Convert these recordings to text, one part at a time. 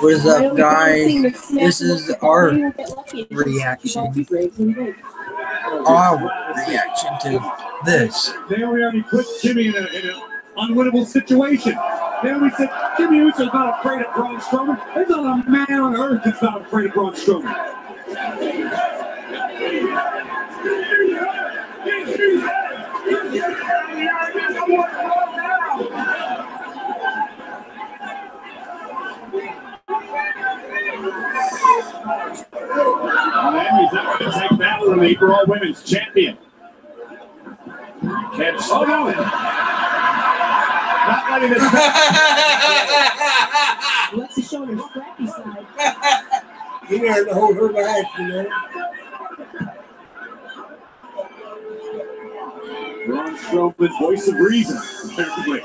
What is up, guys? This is our reaction. Our reaction to this. Naomi put Jimmy in an unwinnable situation. Naomi said, Jimmy Uso's not afraid of Braun Strowman. There's not a man on earth that's not afraid of Braun Strowman. Naomi's not going to take that from the Raw Women's Champion. Oh no! Not letting this happen. Alexa showing her scrappy side. You gotta hold her back, you know. Braun Strowman, voice of reason, effectively.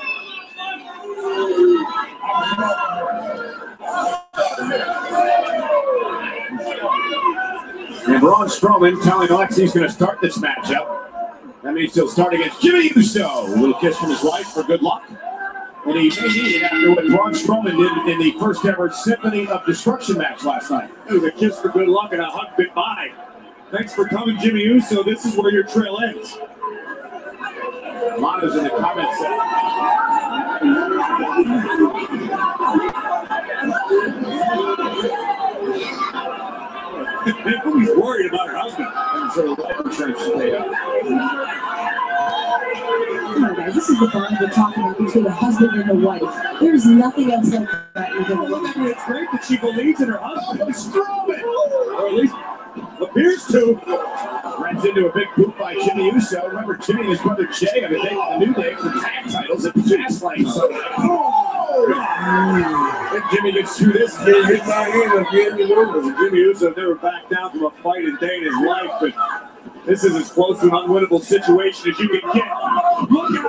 And Braun Strowman telling Alexa he's going to start this matchup. That means he'll start against Jimmy Uso. A little kiss from his wife for good luck. And he may need it after what Braun Strowman did in the first ever Symphony of Destruction match last night. It was a kiss for good luck and a hug goodbye. Thanks for coming, Jimmy Uso. This is where your trail ends. Lana's in the comments section. Nobody's worried about her husband. So life insurance is paid up. Come on, guys. This is the bond we're talking about between a husband and a wife. There's nothing else like that in the world. It's great that she believes in her husband. Strowman! Or at least appears to. Runs into a big boot by Jimmy Uso. Remember, Jimmy and his brother Jay have been taking the New Day for tag titles at Fastlane. So, and Jimmy gets through this. Jimmy Uso never backed down from a fight in day in his life, but this is as close to an unwinnable situation as you can get. Look at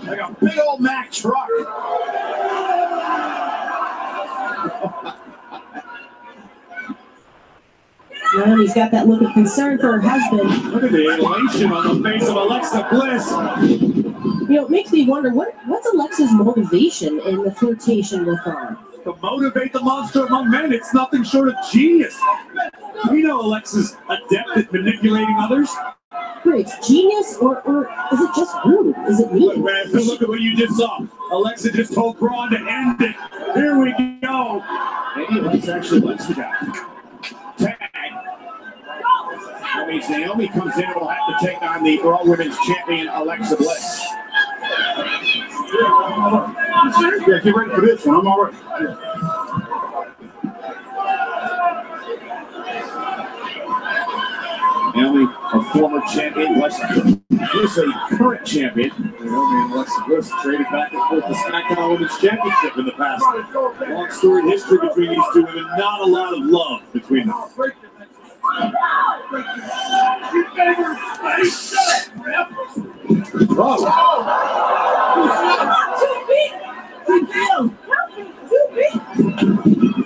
like a big old Mack truck. Naomi's got that look of concern for her husband. Look at the elation on the face of Alexa Bliss. You know, it makes me wonder, what's Alexa's motivation in the flirtation with her? To motivate the monster among men, it's nothing short of genius. We know Alexa's adept at manipulating others. Great, genius, or is it just rude? Is it mean? Look at what you just saw. Alexa just told Braun to end it. Here we go. Maybe that's actually Alexa guy. Tag. That means Naomi comes in and will have to take on the Raw Women's Champion, Alexa Bliss. Yeah, get ready for this one. I'm all right. Naomi, a former champion. Alexa Bliss, a current champion. Naomi and Alexa Bliss traded back and forth the SmackDown Women's Championship in the past. Long storied history between these two women. Not a lot of love between them.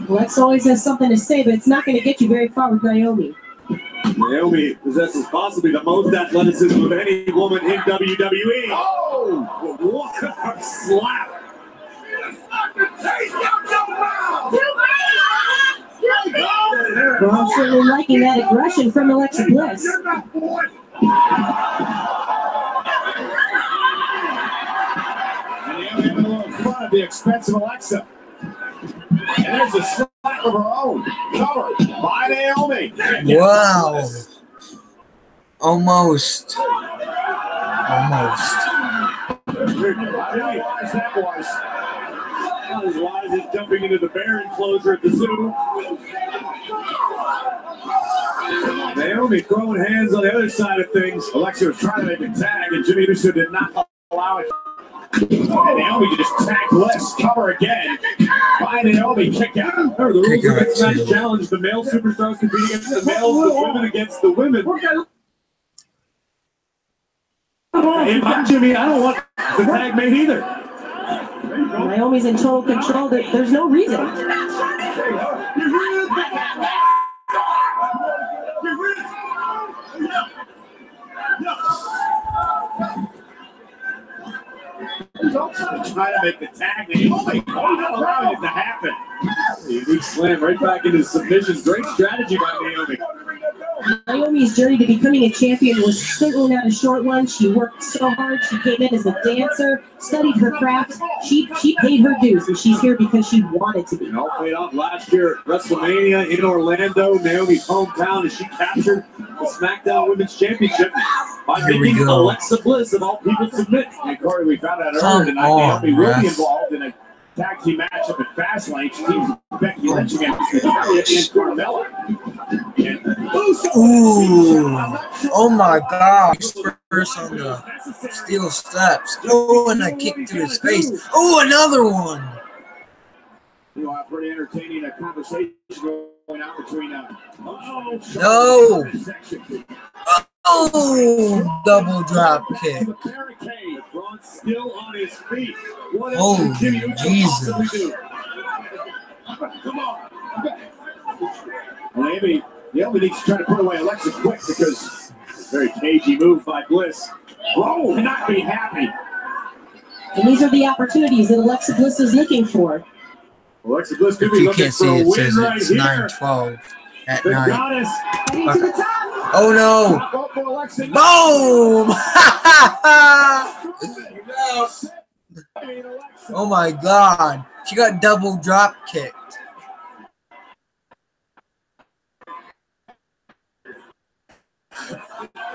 Lex always has something to say, but it's not going to get you very far with Naomi. Naomi possesses possibly the most athleticism of any woman in WWE. Oh! What a slap! Well, I'm certainly liking that aggression from Alexa Bliss. And Naomi having a little fun at the expense of Alexa. And there's a slap of her own. Covered by Naomi. Wow. Almost. Really wise that was. Not as wise as jumping into the bear enclosure at the zoo. Naomi throwing hands on the other side of things. Alexa was trying to make a tag, and Jimmy Uso did not allow it. And Naomi just tagged Bliss. Cover again. By Naomi, kick out. Remember, the rules of this match challenge. The male superstars compete against the males, the women against the women. If I'm Jimmy, I don't want the tag made either. Naomi's in total control. There's no reason. Try to make the tag. Naomi, not allowing it to happen. slam right back into submissions. Great strategy by Naomi. Naomi's journey to becoming a champion was certainly not a short one. She worked so hard. She came in as a dancer, studied her craft. She paid her dues, and she's here because she wanted to be. It all paid off last year at WrestleMania in Orlando, Naomi's hometown, as she captured the SmackDown Women's Championship by making Alexa Bliss of all people submit. And Corey, we found out earlier tonight Naomi will be involved in a tag team matchup at Fastlane. She teams Becky Lynch against Natalya and Carmella. Ooh. Oh my gosh. First on the steel steps. Oh, and I kicked to his face. Oh, another one. You know, pretty entertaining conversation going on between no. Oh, double drop kick. Still on his feet. Oh, Jesus. Come on. Naomi needs to try to put away Alexa quick because very cagey move by Bliss. Oh, cannot be happy. And these are the opportunities that Alexa Bliss is looking for. Alexa Bliss could If be you looking can't for see a it, win says right it's here. 9:12 at The night. goddess. Heading to the top. Oh no! Boom! Oh my God! She got double drop kicked.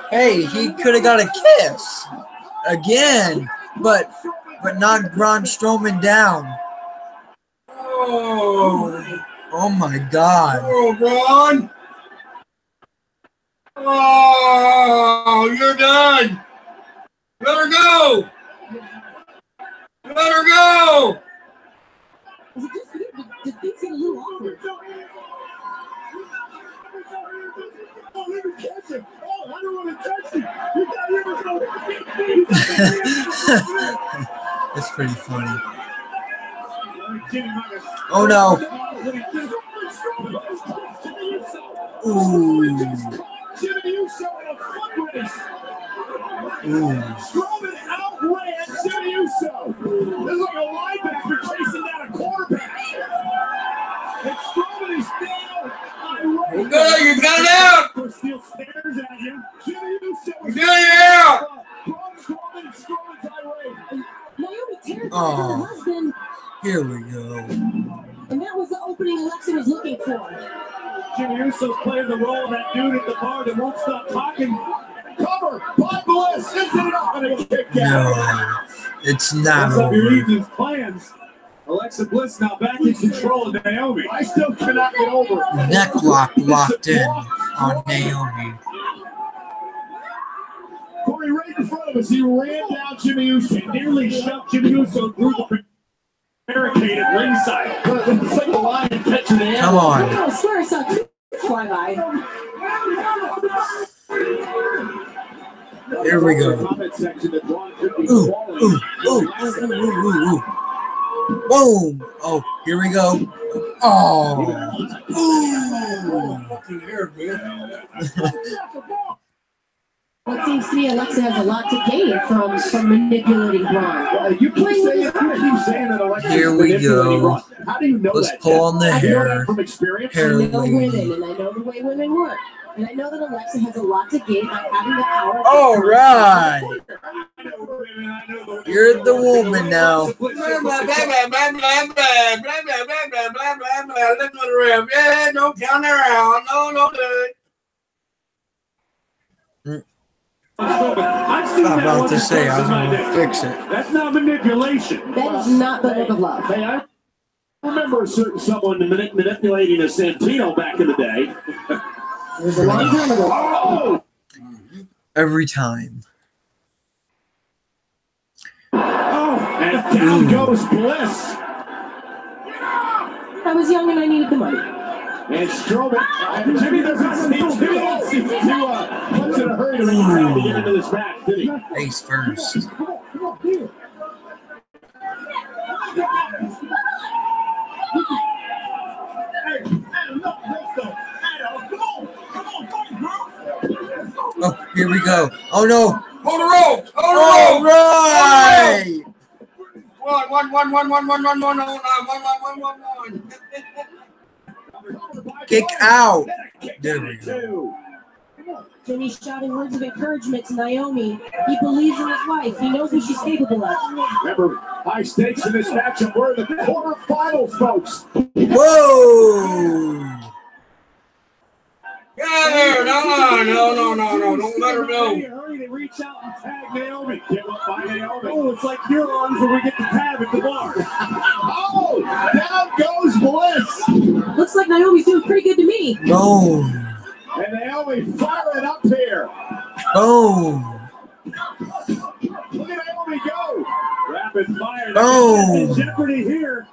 Hey, he could have got a kiss again, but not Braun Strowman down. Oh my God! Oh, Braun! Oh, you're done. Let her go. Let her go. Was it just you? Did things get a little awkward? Oh, let me catch him. Oh, I don't want to touch him. That's pretty funny. Oh no. Ooh. Jimmy Uso in a foot race. Strowman outran Jimmy Uso. This is like a linebacker chasing down a quarterback. And Strowman is down. Okay, you got it out. Steel stares at you. Jimmy Uso is get it out. Strowman and Strowman's irate. Naomi tears Oh. her husband. Here we go. And that was the opening Alexa was looking for. Jimmy Uso's playing the role of that dude at the bar that won't stop talking. Cover by Bliss. Isn't it off and a kick out? No, it's not Mess up your over. evening's plans. Alexa Bliss now back in control of Naomi. I still cannot get over it. Neck lock locked in on Naomi. Corey, right in front of us, he ran down Jimmy Uso, nearly shoved Jimmy Uso through the barricade at ringside. It's like a lion catching an Come on. I swear I saw two fly by. Here we go. Comment section that Braun could be Ooh, falling. ooh, ooh, ooh, ooh, ooh, ooh. Boom. Oh, here we go. Oh. Ooh. Fucking hair, man. It seems to me Alexa has a lot to gain from manipulating Braun. You keep saying that Alexa Here is we manipulating go. Braun. How do you know Let's that? pull on the I know that hair. from experience. Hair I know women, lady. and I know the way women work. And I know that Alexa has a lot to gain by having the power. All right. You're the woman now. Blah, blah, blah, blah, blah, blah, blah, blah, blah, blah, blah, blah, blah, blah. Look at the ref. Yeah, don't count her out. No, no good. I'm about to say I'm gonna fix it. That's not manipulation. That is not the look of love. Hey, I remember a certain someone manipulating a Santino back in the day. It was a long time ago. Oh! Every time. Oh! And down goes Bliss. I was young and I needed the money. And Strowman. And Jimmy doesn't seem to much in a hurry to get into this match, did he? Face first. Oh, here we go. Oh no. Hold the rope. Hold the All rope. right. One. Kick out. Kick There out we at go. 2. Jimmy's shouting words of encouragement to Naomi. He believes in his wife. He knows what she's capable of. Remember, high stakes in this matchup. We're in the quarterfinals, folks. Whoa! Get out of here. No. Don't let her know. Hurry to reach out and tag Naomi. Give up by Naomi. Oh, it's like you're on when we get the tab at the bar. Oh, down goes Bliss. Looks like Naomi's doing pretty good to me. Boom. And Naomi firing up here. Boom. Look at Naomi go. Rapid fire. Boom. Jeopardy here.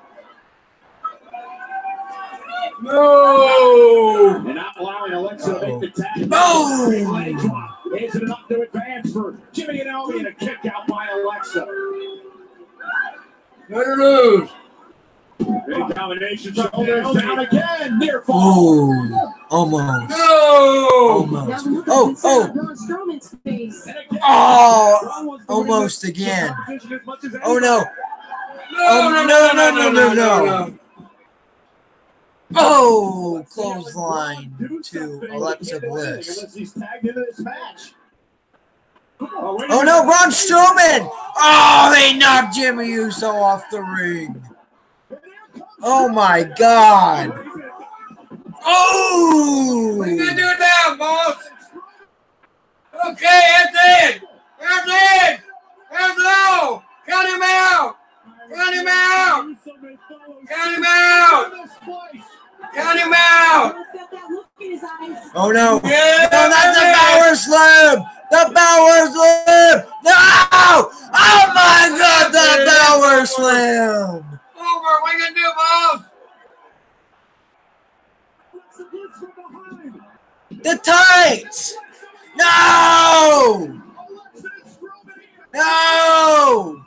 No. And not allowing Alexa to make the tag. Boom. Leg drop. Is it enough to advance for Jimmy and Naomi, and a kick out by Alexa? Let her lose. Big combination. Shoulders down again. Near fall. Oh, almost. No. Almost. Now look at Oh, inside oh, Braun Strowman's face. And again. oh, almost again. Oh, no. No. Oh, clothesline to Alexa Bliss. Unless he's tagged into this match. Oh, no, Braun Strowman. Oh, they knocked Jimmy Uso off the ring. Oh, my God. Oh. What are you going to do now, boss? Okay, that's it. That's it. That's all. Count him out. Count him out. Count him out. Count him out. He's got that look in his eyes. Oh, no. Yeah, No, that's a power slam. The power slam. No. Oh, my God, the power slam. Over. What are you going to do, boss? The tights. No. No.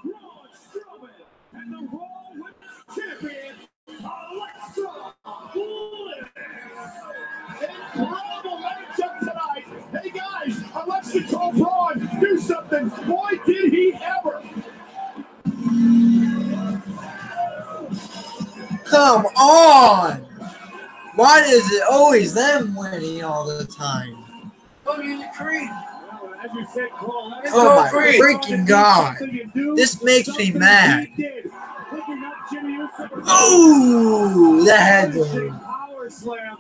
Incredible matchup tonight. Hey guys, Alexa told Braun, do something. Boy, did he ever. Come on. Why is it always them winning all the time? Oh, you're the creep. As you said, Cole, Oh, my freaking God. This makes me mad. Ooh, the head. Power slam.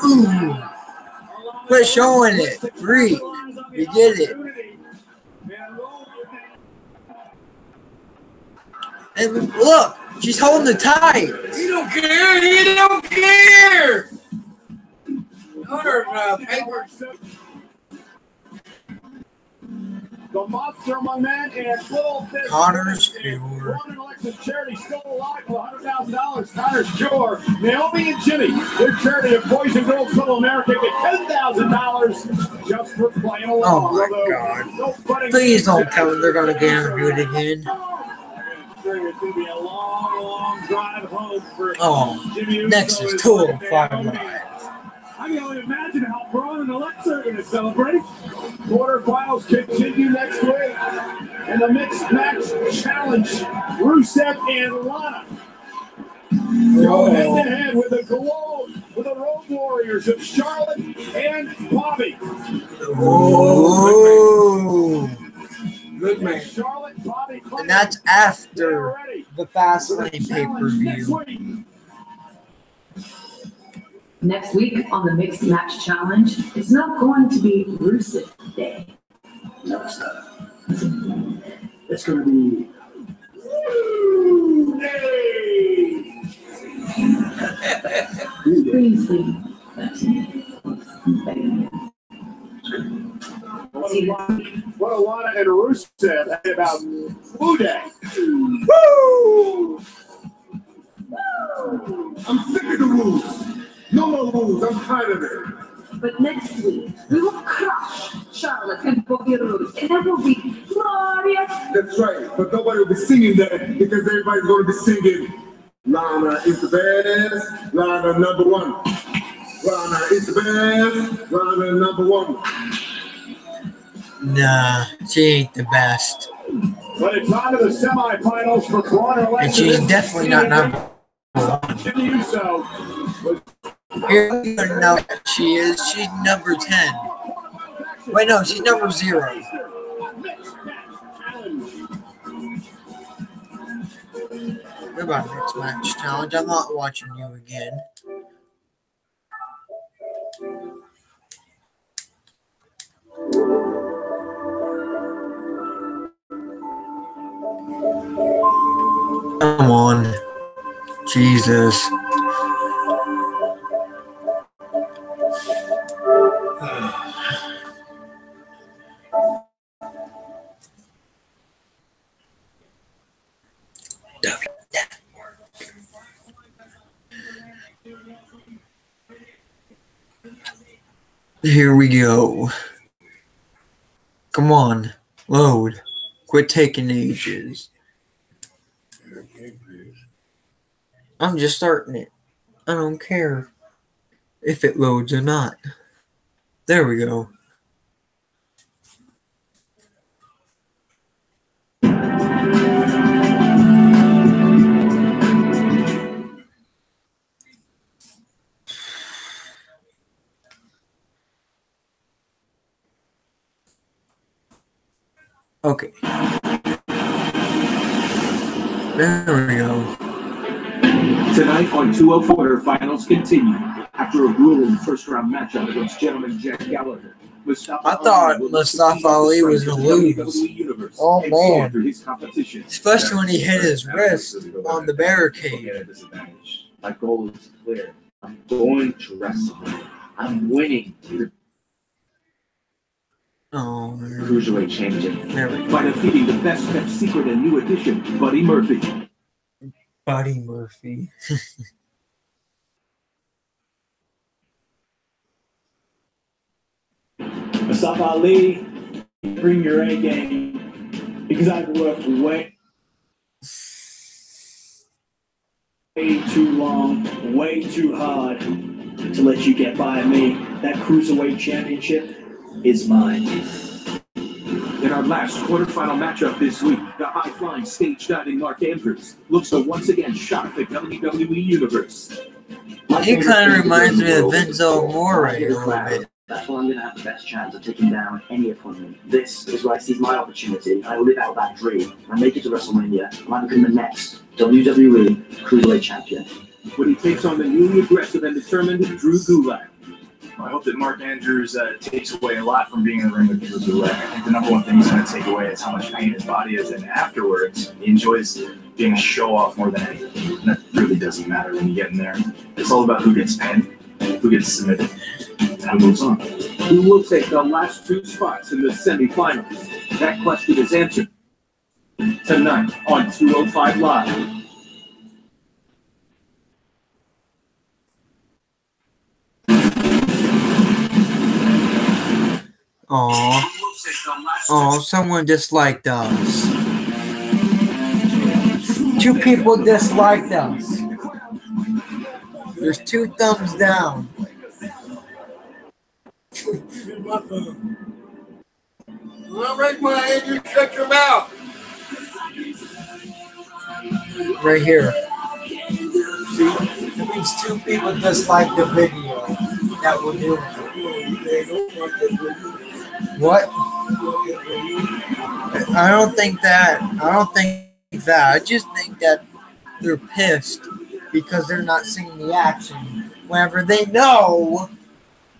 Ooh. Quit showing it. Freak. You did it. And look, she's holding the tights. You don't care. You don't care. Hunter, paper. The monster among men and little Connor's Cure. Braun and Alexa's charity still alive for $100,000. Connor's Cure. Naomi and Jimmy, their charity of Boys and Girls Middle America, get $10,000 just for playing along. Oh my God. Please don't tell them they're going to get interviewed again. It's going to be a long drive home for Oh, Jimmy. next is 205 Live. I can only imagine how Braun and Alexa are going to celebrate. Quarterfinals continue next week. And the Mixed Match Challenge, Rusev and Lana go head-to-head with the Road Warriors of Charlotte and Bobby. Ooh. Good man. Charlotte, Bobby, And that's after the Fastlane pay-per-view. Next week on the Mixed Match Challenge, it's not going to be Rusev Day. No, it's not. It's going to be Woo Day. Please leave. What a lot of Rusev had about Woo Day. Woo! I'm sick of the rules. No more rules. I'm tired of it. But next week, we will crush Charlotte and Bobby Roode, and that will be glorious. That's right. But nobody will be singing that because everybody's going to be singing Lana is the best. Lana number one. Lana is the best. Lana number one. Nah, she ain't the best. But it's on to the semifinals for Braun and Alexa. And she's definitely not number Jimmy Uso was Here we go now. She is. She's number 10. Wait, no, she's number 0. Goodbye, next match challenge. I'm not watching you again. Come on. Jesus. Here we go. Come on. Load. Quit taking ages. I'm just starting it. I don't care if it loads or not. There we go. Okay. There we go. tonight on 204. Finals continue after a grueling first-round matchup against gentleman Jack Gallagher. I thought Mustafa Ali was going to lose. Oh, man. Especially when he hit his wrist on the barricade. My goal is clear. I'm going to wrestle. I'm winning. Oh, Cruiserweight champion. there we go. By defeating the best-kept secret and new addition, Buddy Murphy. Buddy Murphy. Mustafa Ali, bring your A game because I've worked way too long, way too hard to let you get by me. That Cruiserweight Championship is mine. In our last quarterfinal matchup this week, the high-flying, stage-diving Mark Andrews looks to once again shock the WWE Universe. He kind of reminds me of Vinzo Amore a little bit. That's where I'm going to have the best chance of taking down any opponent. This is where I seize my opportunity. I will live out that dream and make it to WrestleMania, and I become the next WWE Cruiserweight Champion. When he takes on the newly aggressive and determined Drew Gulak. I hope that Mark Andrews takes away a lot from being in the ring with Drew Gulak. I think the number one thing he's going to take away is how much pain his body is, and afterwards, he enjoys being a show-off more than anything. And that really doesn't matter when you get in there. It's all about who gets pinned, who gets submitted, and who moves on. Who will take the last two spots in the semifinals? That question is answered tonight on 205 Live. Oh, someone disliked us. 2 people disliked us. There's 2 thumbs down. Well, right when I you shut your mouth. Right here. See, it means 2 people disliked the video that we're doing. What? I don't think that. I just think that they're pissed because they're not seeing the action. Whenever they know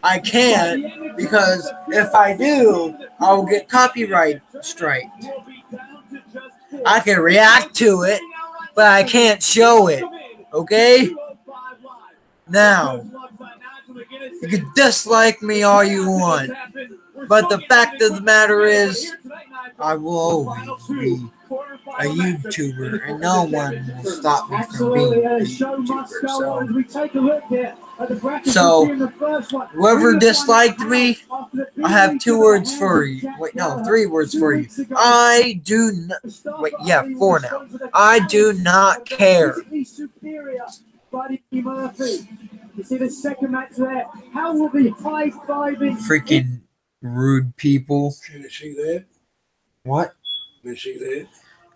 I can't, because if I do, I will get copyright strike. I can react to it, but I can't show it. Okay? Now, you can dislike me all you want, but the fact of the matter is, I will always be a YouTuber, and no one will stop me from being a YouTuber. So whoever disliked me, I have 2 words for you. Wait, no, 3 words for you. I do not. Wait, yeah, 4 now. I do not care. Buddy Murphy. You see the second match there. How will the high-fiving Freaking rude people. Can you see that? What? Can you see that?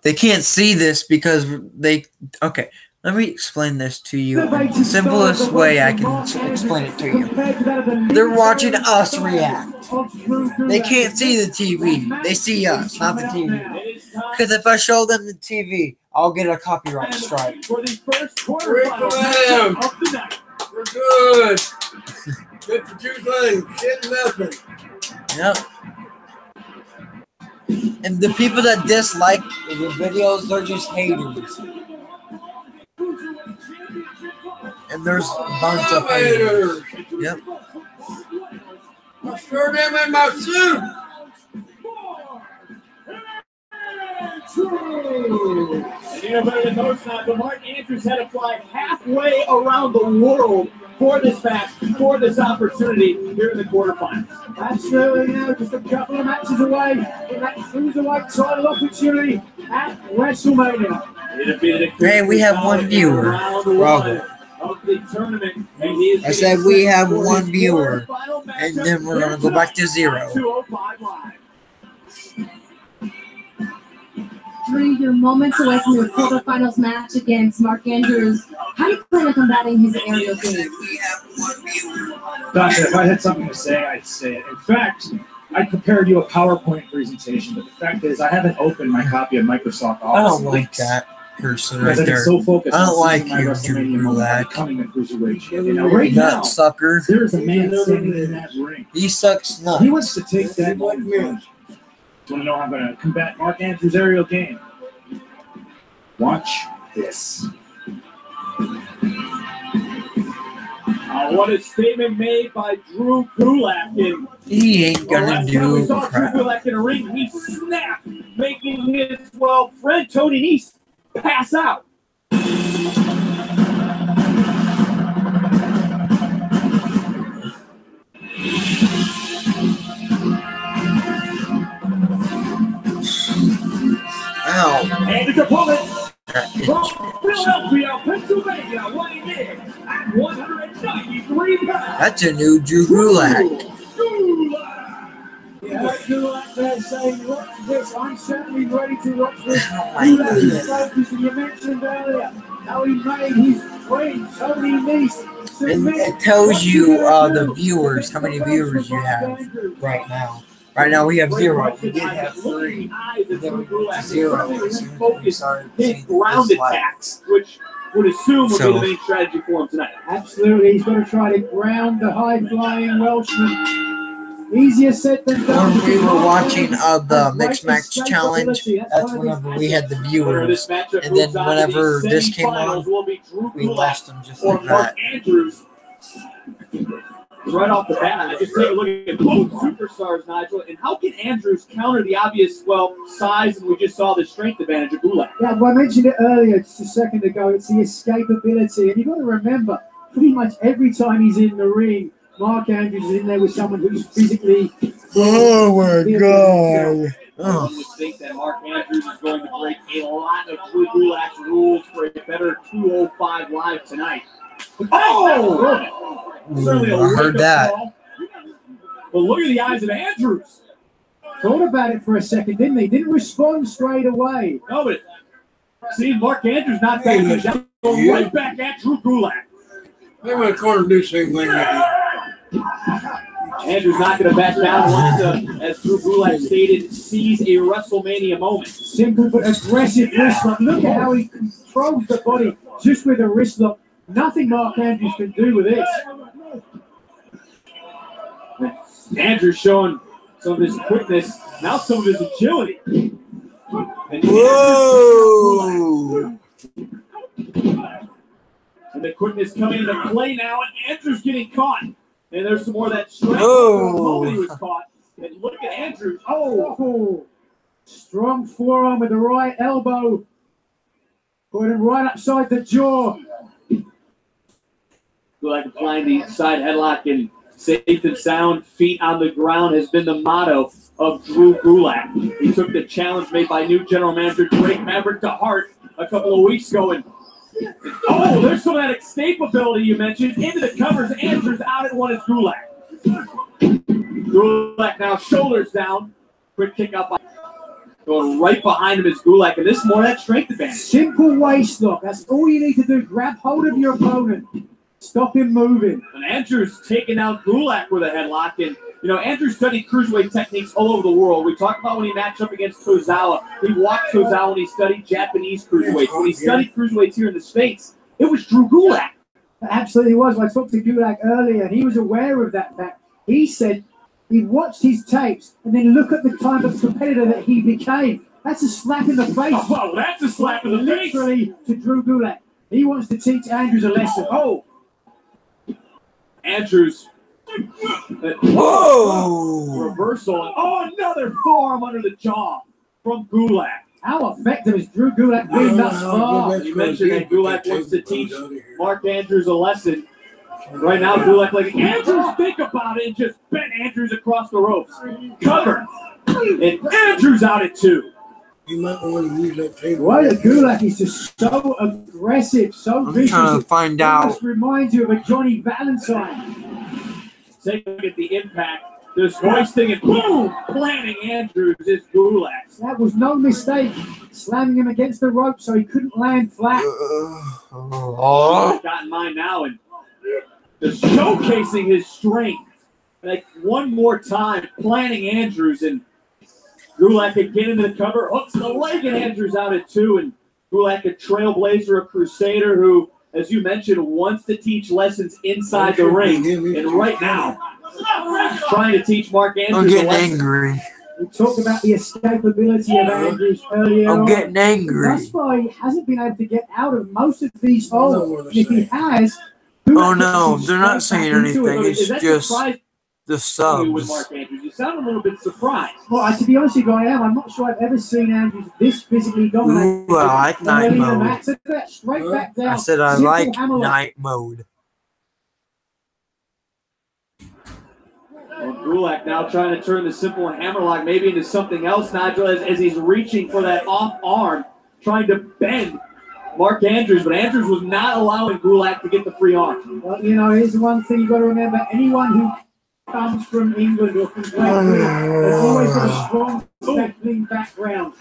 They can't see this because they. Okay, Let me explain this to you in the simplest way I can explain it to you. They're watching us react. They can't see the TV. They see us, not the TV. Because if I show them the TV, I'll get a copyright strike. For the first Great for quarterfinal them. of the night. We're good. Good for 2 things. Shit and nothing. Yep. And the people that dislike the videos, they're just haters. And there's a bunch of haters. Yep. I sure them in my suit. And you know better than most not, but Mark Andrews had to fly halfway around the world for this match, for this opportunity here in the quarterfinals. Absolutely, just a couple of matches away from that cruiserweight title opportunity at WrestleMania. Hey, we have one viewer. Bravo. I said we have one viewer, and then we're going to go back to 0. Drew, you're moments away from your quarterfinals match against Mark Andrews. How do you plan on combating his aerial game? Gosh, if I had something to say, I'd say it. In fact, I prepared you a PowerPoint presentation, but the fact is I haven't opened my copy of Microsoft Office. I don't like that person right Because I've been there. so focused I don't on like seeing my you, WrestleMania Drew moment, Gulak. becoming a cruiserweight champion. Now, right Nut now, sucker. there's a man standing in that ring. He sucks nuts. He wants to take that moment. You want to know how I'm going to combat Mark Andrews' aerial game? Watch this. What a statement made by Drew Gulak. And He ain't gonna last time we do saw Drew crap. Gulak in a ring, he snapped, making his, friend Tony Nese pass out. Ow. And his opponent That from itch. Philadelphia, Pennsylvania, weighing in at 193 pounds. That's a new Drew Gulak. Yeah, Gulak there saying, watch this, I'm certainly ready to watch this. Oh my Gulak is goodness. focused, and you mentioned earlier how he made his friend Tony Nese And submit. it tells you the viewers, how many viewers you have right now. Right now we have 0. We did have 3. And then we went to 0 as soon as we started His seeing ground this live. attacks, which would assume would So- be the main strategy for him tonight. Absolutely, he's going to try to ground the high-flying Welshman. Easier said than done. When we were watching the Mixed Match Challenge, that's whenever we had the viewers. And then whenever this came on, we lost them just or like Mark that. Andrews. Right off the bat, I just take a look at both superstars, Nigel, and how can Andrews counter the obvious, size, and we just saw the strength advantage of Gulak? Yeah, well, I mentioned it earlier, just a second ago. It's the escapability, and you've got to remember, pretty much every time he's in the ring, Mark Andrews is in there with someone who's physically. Oh my God! I would think that Mark Andrews is going to break a lot of Drew Gulak's rules for a better 205 live tonight. Oh! Certainly a I heard wake-up that. call. But look at the eyes of Andrews. Thought about it for a second, didn't he? Didn't respond straight away. No, but see, Mark Andrews not taking it down. Going right back at Drew Gulak. They went corner to do the same thing. Andrews not going to back down once, as Drew Gulak stated, sees a WrestleMania moment. Simple but aggressive wrist lock. Look at how he controls the body just with a wrist lock. Nothing Mark Andrews can do with this. Andrews showing some of his quickness, now some of his agility. Whoa! And the quickness coming into play now, and Andrews getting caught. And there's some more of that strength. Oh. The moment he was caught. And look at Andrews. Oh, strong forearm with the right elbow. Put him right upside the jaw. Like applying the side headlock and safe and sound, feet on the ground has been the motto of Drew Gulak. He took the challenge made by new general manager Drake Maverick to heart a couple of weeks ago. And there's some of that escapability you mentioned. Into the covers, Andrews out at one is Gulak. Gulak now shoulders down. Quick kick up. Going right behind him is Gulak, and this is more that strength advantage. Simple waist lock. That's all you need to do. Grab hold of your opponent. Stop him moving. And Andrews taking out Gulak with a headlock. And, you know, Andrews studied cruiserweight techniques all over the world. We talked about when he matched up against Tozawa. He watched Tozawa when he studied Japanese cruiserweights. When he studied cruiserweights here in the States, it was Drew Gulak. It absolutely was. I talked to Gulak earlier, and he was aware of that fact. He said he watched his tapes and then look at the type of competitor that he became. That's a slap in the face. Oh, that's a slap in the face. Literally to Drew Gulak. He wants to teach Andrews a lesson. Oh. Andrews. Whoa! Reversal. Oh, another forearm under the jaw from Gulak. How effective has Drew Gulak been thus far? You mentioned that Gulak wants to teach Mark Andrews a lesson. Right now, Gulak like Andrews, think about it, and just bent Andrews across the ropes. Cover. And Andrews out at 2. You might want to use that table. Why Gulak is just so aggressive, so vicious. I'm trying to find it out. Just reminds you of a Johnny Valentine. Take a look at the impact. Just hoisting and boom, planting Andrews is Gulak. That was no mistake. Slamming him against the rope so he couldn't land flat. Got in mind now and just showcasing his strength. Like one more time, planting Andrews, and Gulak could get into the cover, hooks the leg, and Andrews out at 2. And Gulak, a trailblazer, a crusader who, as you mentioned, wants to teach lessons inside the ring. And right now, trying to teach Mark Andrews I'm getting a lesson. angry. We talked about the escapability of Andrews earlier. I'm getting angry. Thus far, he hasn't been able to get out of most of these holes. And if he has, Oh no, they're not saying anything. It's just the With subs. Mark Andrews, you sound a little bit surprised. Well, to be honest with you, I am. I'm not sure I've ever seen Andrews this physically dominated. Ooh, I like night Early in the mode. match. Look at that, straight back down. I said I Simple like hammerlock. night mode. Well, Gulak now trying to turn the simple hammerlock maybe into something else, Nigel, as he's reaching for that off arm, trying to bend Mark Andrews, but Andrews was not allowing Gulak to get the free arm. Well, you know, here's the one thing you've got to remember. Anyone who comes from England or from Great Britain has always got a strong tackling background.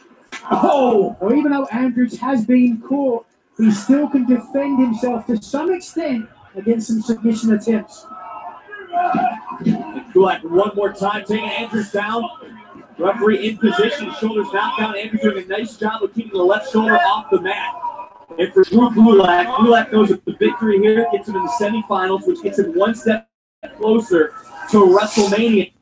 Oh! Or even though Andrews has been caught, he still can defend himself to some extent against some submission attempts. And Gulak one more time, taking Andrews down. Referee in position, shoulders knocked down. Andrews doing a nice job of keeping the left shoulder off the mat. And for Drew Gulak, Gulak goes with the victory here, gets him in the semifinals, which gets him one step closer to WrestleMania.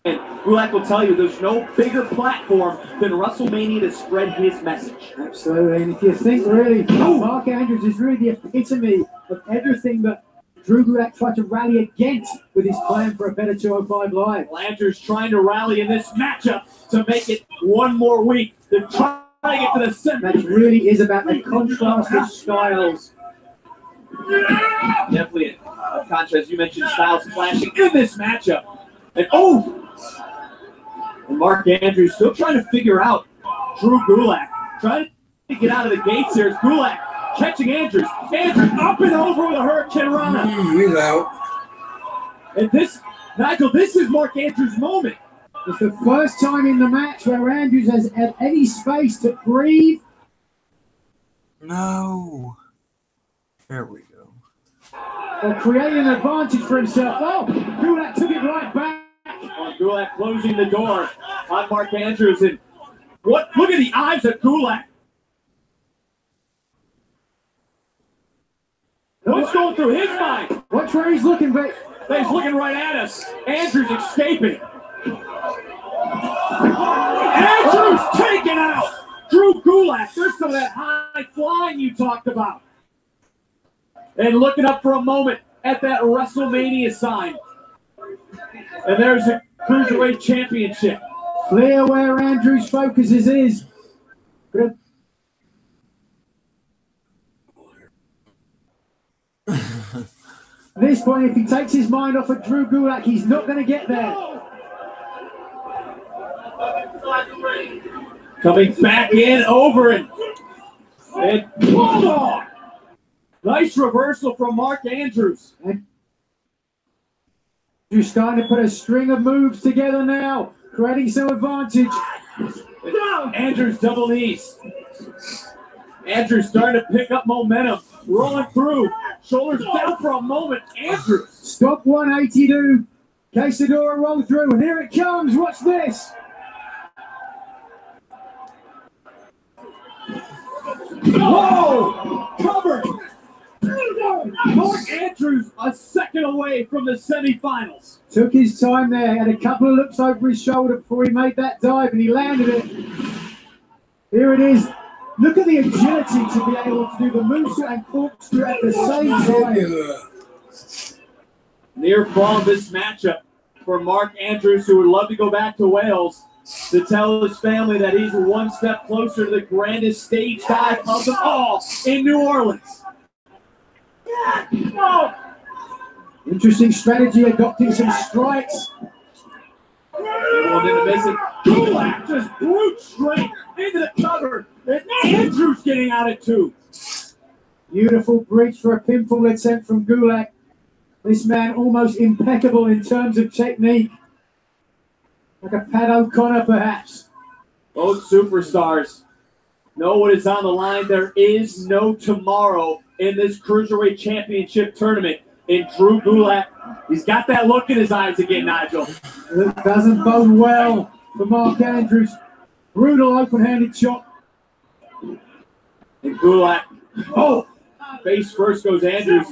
And Gulak will tell you there's no bigger platform than WrestleMania to spread his message. Absolutely. And if you think really, Mark Andrews is really the epitome of everything that Drew Gulak tried to rally against with his plan for a better 205 Live. Andrews trying to rally in this matchup to make it one more week. They're trying to get to the center. That really is about the contrast of styles. Definitely a contrast. You mentioned styles clashing in this matchup. And and Mark Andrews still trying to figure out Drew Gulak. Trying to get out of the gates here. It's Gulak catching Andrews. Andrews up and over with a Hurricane Rana. He's out. And this, Nigel, this is Mark Andrews' moment. It's the first time in the match where Andrews has had any space to breathe. No. There we go. Or creating an advantage for himself. Oh, Gulak took it right back. Gulak closing the door on Mark Andrews. And look at the eyes of Gulak. What's going through his mind? Watch where he's looking, but he's looking right at us. Andrews escaping. Andrews taken out. Drew Gulak. There's some of that high flying you talked about. And looking up for a moment at that WrestleMania sign. And there's a Cruiserweight Championship. Clear where Andrews' focuses is. Good. At this point, if he takes his mind off of Drew Gulak, he's not going to get there. Coming back in, over and Bulldog. Nice reversal from Mark Andrews. Andrews starting to put a string of moves together now, creating some advantage. Andrews double knees. Andrews starting to pick up momentum, rolling through. Shoulders down for a moment. Andrews. Stop 182. Quesadora roll through, and here it comes. Watch this. Whoa! Covered. Mark Andrews a second away from the semifinals. Took his time there, had a couple of looks over his shoulder before he made that dive, and he landed it. Here it is. Look at the agility to be able to do the moonsault and corkscrew at the same time. Near fall of this matchup for Mark Andrews, who would love to go back to Wales to tell his family that he's one step closer to the grandest stage dive of them all in New Orleans. Interesting strategy, adopting some strikes. Everyone didn't miss it. Gulak just brute straight into the cover. And Andrews getting out at 2. Beautiful breach for a pinfall attempt from Gulak. This man almost impeccable in terms of technique. Like a Pat O'Connor, perhaps. Both superstars know what is on the line. There is no tomorrow in this Cruiserweight Championship tournament. And Drew Gulak, he's got that look in his eyes again, Nigel. It doesn't bode well for Mark Andrews. Brutal open-handed chop. And Gulak, face first goes Andrews.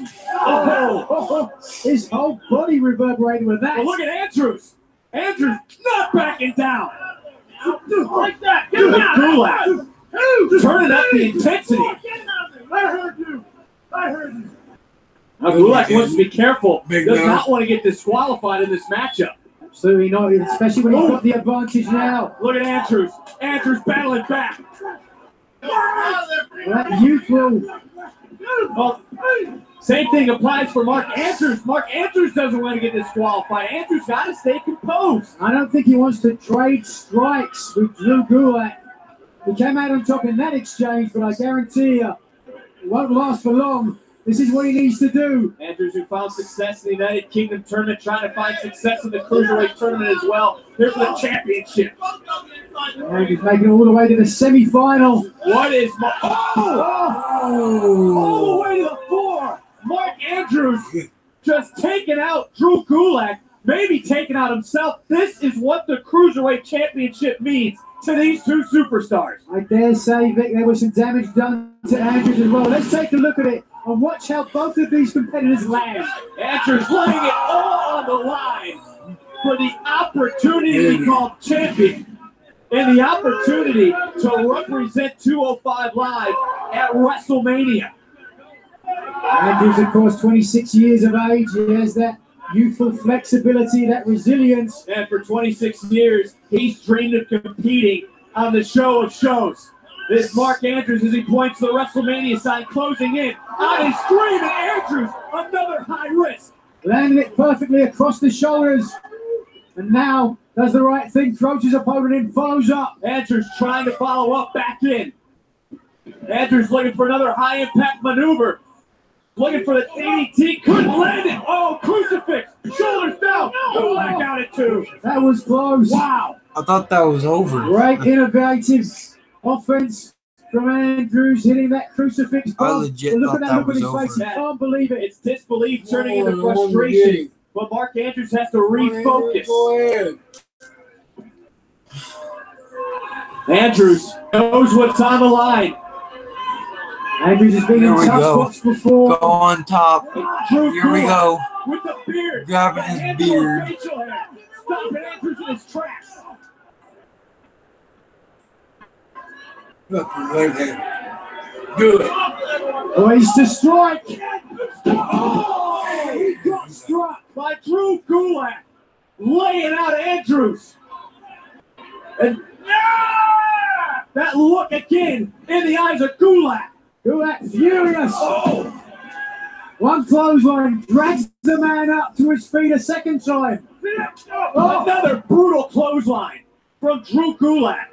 His whole body reverberated with that. But look at Andrews. Andrews not backing down. Like that. Gulak turning up the intensity. I heard you. Now Gulak wants to be careful. Does not want to get disqualified in this matchup. Absolutely not, especially when he's got the advantage now. Look at Andrews. Andrews battling back. That youthful. Well, same thing applies for Mark Andrews. Mark Andrews doesn't want to get disqualified. Andrews got to stay composed. I don't think he wants to trade strikes with Drew Gulak. He came out on top in that exchange, but I guarantee you, it won't last for long. This is what he needs to do. Andrews, who found success in the United Kingdom tournament, trying to find success in the Cruiserweight tournament as well. Here's the championship. And he's making it all the way to the semifinal. What is all the way to the floor. Mark Andrews just taking out Drew Gulak, maybe taking out himself. This is what the Cruiserweight Championship means to these two superstars. I dare say, Vic, there was some damage done to Andrews as well. Let's take a look at it and watch how both of these competitors land. Andrews laying it all on the line for the opportunity to be called champion and the opportunity to represent 205 Live at WrestleMania. Andrews, of course, 26 years of age. He has that youthful flexibility, that resilience. And for 26 years, he's dreamed of competing on the show of shows. This Mark Andrews, as he points to the WrestleMania sign, closing in on his screen, and Andrews, another high risk. Landing it perfectly across the shoulders. And now does the right thing, throws his opponent in, follows up. Andrews trying to follow up back in. Andrews looking for another high-impact maneuver. Looking for the DDT, couldn't land it. Oh, crucifix, shoulders down, Gulak out at 2. That was close. Wow. I thought that was over. Great innovative offense from Andrews, hitting that crucifix bomb. I legit look thought at that look at was his over. face. He can't believe it. It's disbelief turning into frustration. But Mark Andrews has to refocus. Andrews knows what's on the line. Andrews has been in tough spots before. Go on top. Here we go. With the beard. Grabbing his beard. Stopping Andrews in his tracks. Look, right there. Do it. Ways to strike. Oh, he got struck by Drew Gulak, laying out Andrews. And that look again in the eyes of Gulak. Gulak furious. Oh. One clothesline drags the man up to his feet a second time. Oh. Another brutal clothesline from Drew Gulak.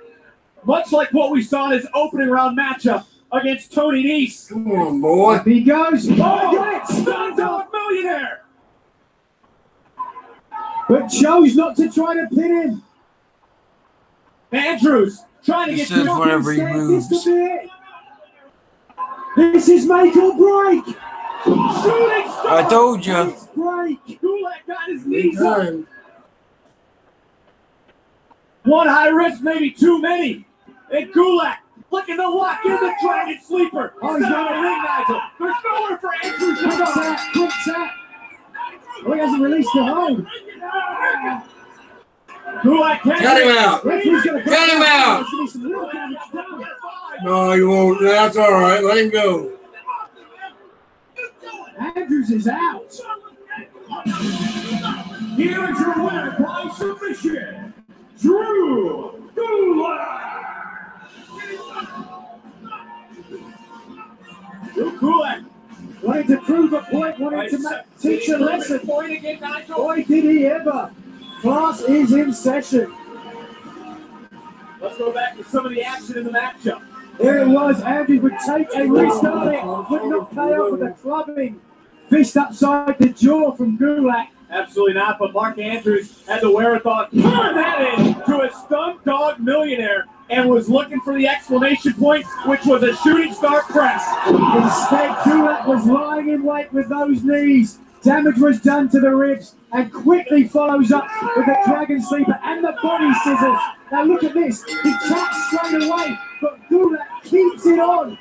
Much like what we saw in his opening round matchup against Tony Nese. Come on, boy. Up he goes. Oh, Stun Dog Millionaire. but chose not to try to pin him. Andrews trying to get This is to whenever he moves. This could be it. This is make or break. shooting star. I told you. It's break. Gulak got his knees up. One high risk, maybe too many. And Gulak looking to lock in the Dragon Sleeper. Oh, Instead he's of got a ring Nigel. There's nowhere for Andrews to Quick go. tap, quick tap. Oh, he hasn't released the hold. Gulak can't Cut him out. Referee's gonna come Cut him down. out. There's gonna be some real damage done. No, you won't. That's all right. Let him go. Andrews is out. Here is your winner by submission, Drew Gulak. Drew Gulak. Wanted to prove a point, wanted to teach a lesson. Point again, Nigel. Boy, did he ever. Class is in session. Let's go back to some of the action in the matchup. There it was. Andrews would take a restart it, would not pay off with a clubbing. Fist upside the jaw from Gulak. Absolutely not, but Mark Andrews had the wherewithal to turn that into a stunned dog millionaire and was looking for the exclamation point, which was a shooting star press. Instead, Gulak was lying in wait with those knees. Damage was done to the ribs and quickly follows up with the Dragon Sleeper and the body scissors. Now look at this. He taps straight away, but Gulak keeps it on.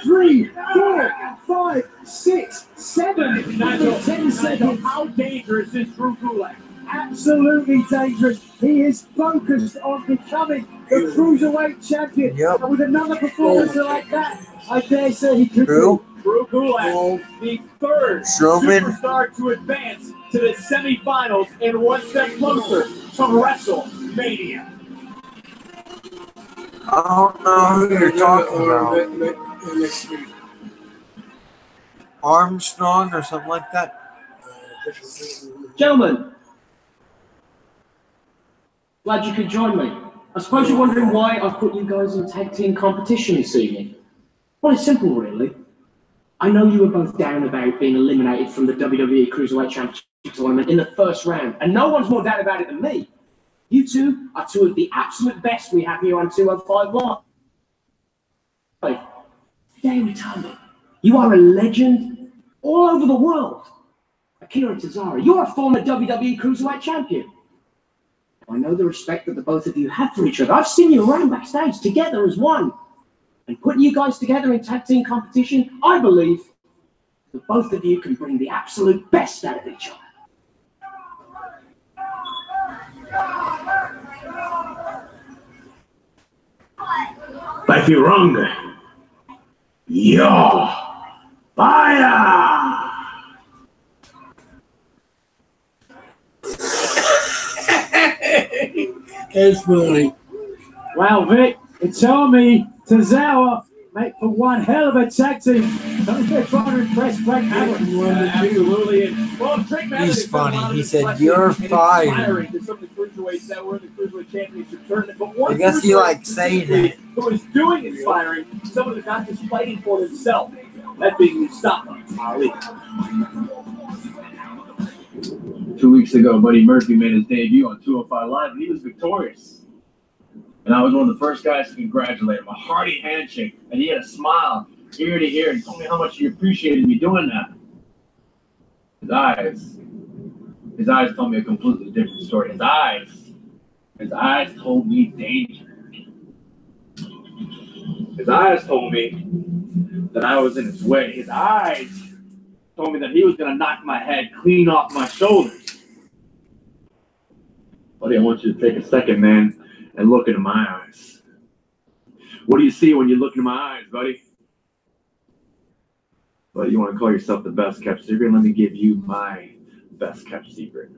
3, 4, 5, 6, 7, Nigel, 10 seconds. how dangerous is Drew Gulak? Absolutely dangerous. He is focused on becoming the Cruiserweight champion. Yep. And with another performance like that, I dare say he could Drew? Drew Gulak, the third Strowman. superstar to advance to the semifinals and one step closer to WrestleMania. I don't know who you're talking about. Next week. Armstrong or something like that? Gentlemen, glad you could join me. I suppose you're wondering why I've put you guys in tag team competition this evening. Well, it's simple, really. I know you were both down about being eliminated from the WWE Cruiserweight Championship tournament in the first round, and no one's more down about it than me. You two are two of the absolute best we have here on 205 Live. Today, Tommy, you are a legend all over the world. Akira Tozawa, you're a former WWE Cruiserweight champion. I know the respect that the both of you have for each other. I've seen you around backstage together as one. And putting you guys together in tag team competition, I believe that both of you can bring the absolute best out of each other. If you're wrong, you're fire! That's funny. Wow, Vic, it's telling me Tozawa make for one hell of a tag team. Don't they're trying to impress Drake Maverick. Absolutely. And, well, Drake Maverick He's has done a lot funny. of He said, deflecting "You're and fired." inspiring to some of the cruiserweights that were in the Cruiserweight Championship tournament. But one I guess he cruiserweight likes saying it. who is doing inspiring, someone who's not just fighting for himself. That being Mustafa Ali. 2 weeks ago, Buddy Murphy made his debut on 205 Live, and he was victorious. And I was one of the first guys to congratulate him. A hearty handshake, and he had a smile ear to ear. He told me how much he appreciated me doing that. His eyes told me a completely different story. His eyes told me danger. His eyes told me that I was in his way. His eyes told me that he was going to knock my head clean off my shoulders. Buddy, I want you to take a second, man, and look into my eyes. What do you see when you look into my eyes, buddy? Buddy, you want to call yourself the best kept secret? Let me give you my best kept secret.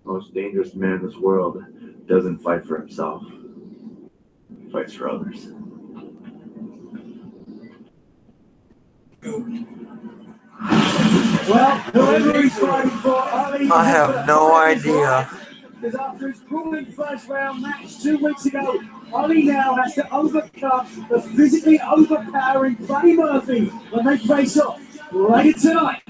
The most dangerous man in this world doesn't fight for himself. He fights for others. Well, whoever he's fighting for, Ali, I have no idea. because after his grueling first round match 2 weeks ago, Ali now has to overcome the physically overpowering Buddy Murphy when they face off later tonight.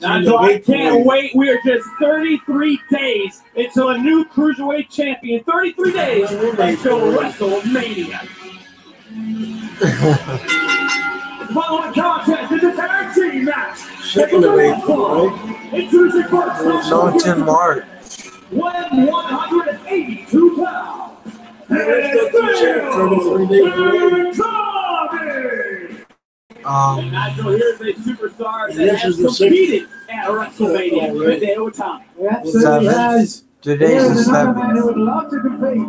Nigel, I can't wait. We are just 33 days until a new Cruiserweight champion. 33 days until WrestleMania. Following contest is a tag team match. Introducing first. No, it's in March. 182 pounds. And Nigel, here's a superstar that has competed at WrestleMania, Hideo Itami. He absolutely has. Today's the another man who 7th. would love to compete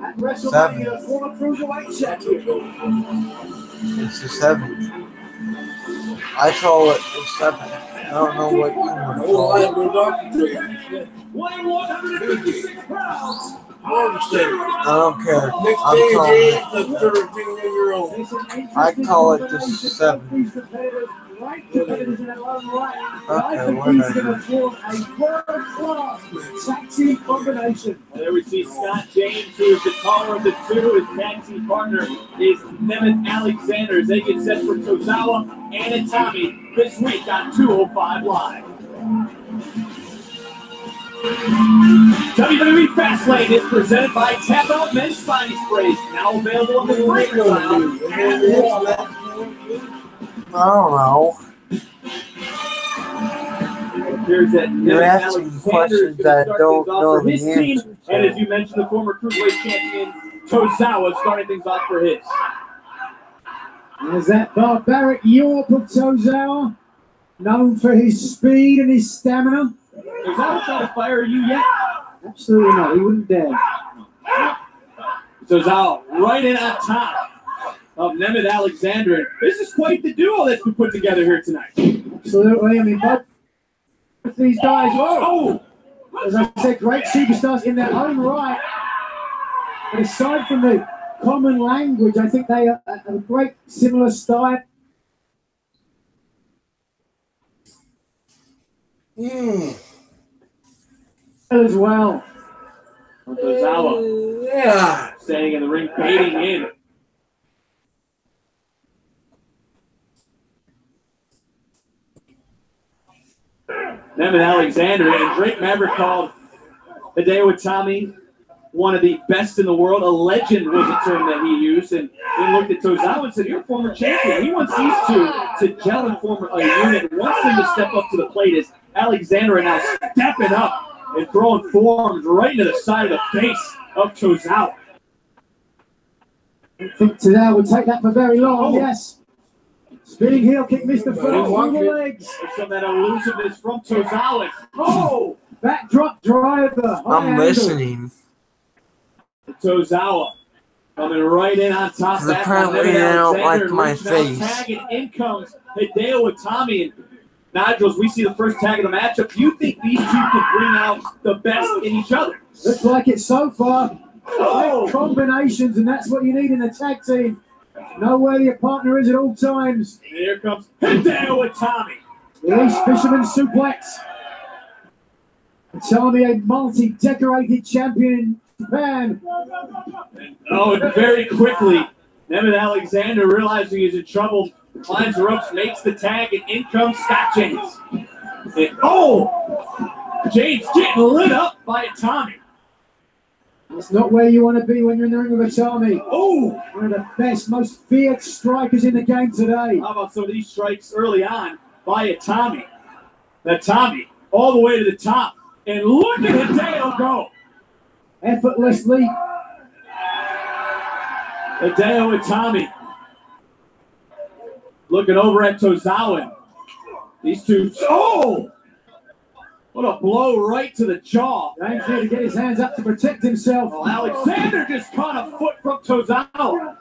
at WrestleMania, former Cruiserweight champion. It's the 7th. I call it the 7th. I don't know what you want to call it. 156 pounds. I don't care. I'm calling it. I call it the 7th. Okay, whatever. There we see Scott James, who is the taller of the two. His tag team partner is Nemeth Alexander as they get set for Tozawa and Itami this week on 205 Live. WWE Fastlane is presented by Tap Out Men's Spiny Sprays, now available on the Breaker Lounge. I don't know. It appears that You're asking questions that I don't know the his team, answer to. and as you mentioned, the former Cruiserweight champion Tozawa starting things off for his. There's that barbaric York of Tozawa, known for his speed and his stamina. Tozawa trying to fire you yet? Absolutely not. He wouldn't dare. Tozawa right in on top of Nemeth Alexander. This is quite the duo that's been put together here tonight. Absolutely. I mean, both these guys, as I said, great superstars in their own right. But aside from the common language, I think they have a great similar style. As well. Tozawa staying in the ring, baiting in. Nemeth Alexander and Drake Maverick called Hideo Itami one of the best in the world. A legend was a term that he used, and he looked at Tozawa and said, "You're a former champion." He wants these two to gel and form a unit. Wants them to step up to the plate as Alexander are now stepping up and throwing forearms right into the side of the face of Tozawa. I think Tozawa would take that for very long, yes. Spinning heel kick, missed the foot through the legs. Some of that elusiveness from Tozawa. Oh! Backdrop driver. I'm listening. Tozawa coming right in on top of that. Apparently they don't like my face. Tag, and in comes Hideo Itami. And Nigel, we see the first tag of the matchup. Do you think these two can bring out the best in each other? Looks like it so far. Oh. Combinations, and that's what you need in a tag team. Know where your partner is at all times. And here comes Hideo Itami. Release Fisherman suplex. Itami, a multi-decorated champion in Japan. And very quickly, Nemeth Alexander, realizing he's in trouble, climbs the ropes, makes the tag, and in comes Scott James. And James getting lit up by Itami. That's not where you want to be when you're in the ring with Itami. One of the best, most feared strikers in the game today. How about some of these strikes early on by Itami? Itami all the way to the top. And look at Hideo go. Effortlessly. Hideo Itami looking over at Tozawa. These two. What a blow right to the jaw. James here to get his hands up to protect himself. Well, Alexander just caught a foot from Tozawa.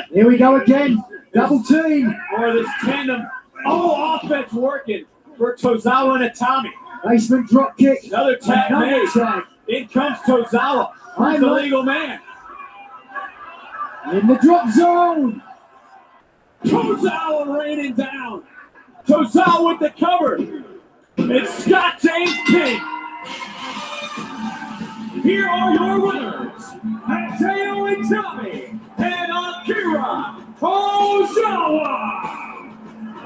Here we go again. Double team. Or this tandem. Offense working for Tozawa and Itami. Basement drop kick. Another tag made. In comes Tozawa. He's the legal man. In the drop zone. Tozawa raining down. Tozawa with the cover. It's Scott James King. Here are your winners, Hideo Itami and Akira Tozawa.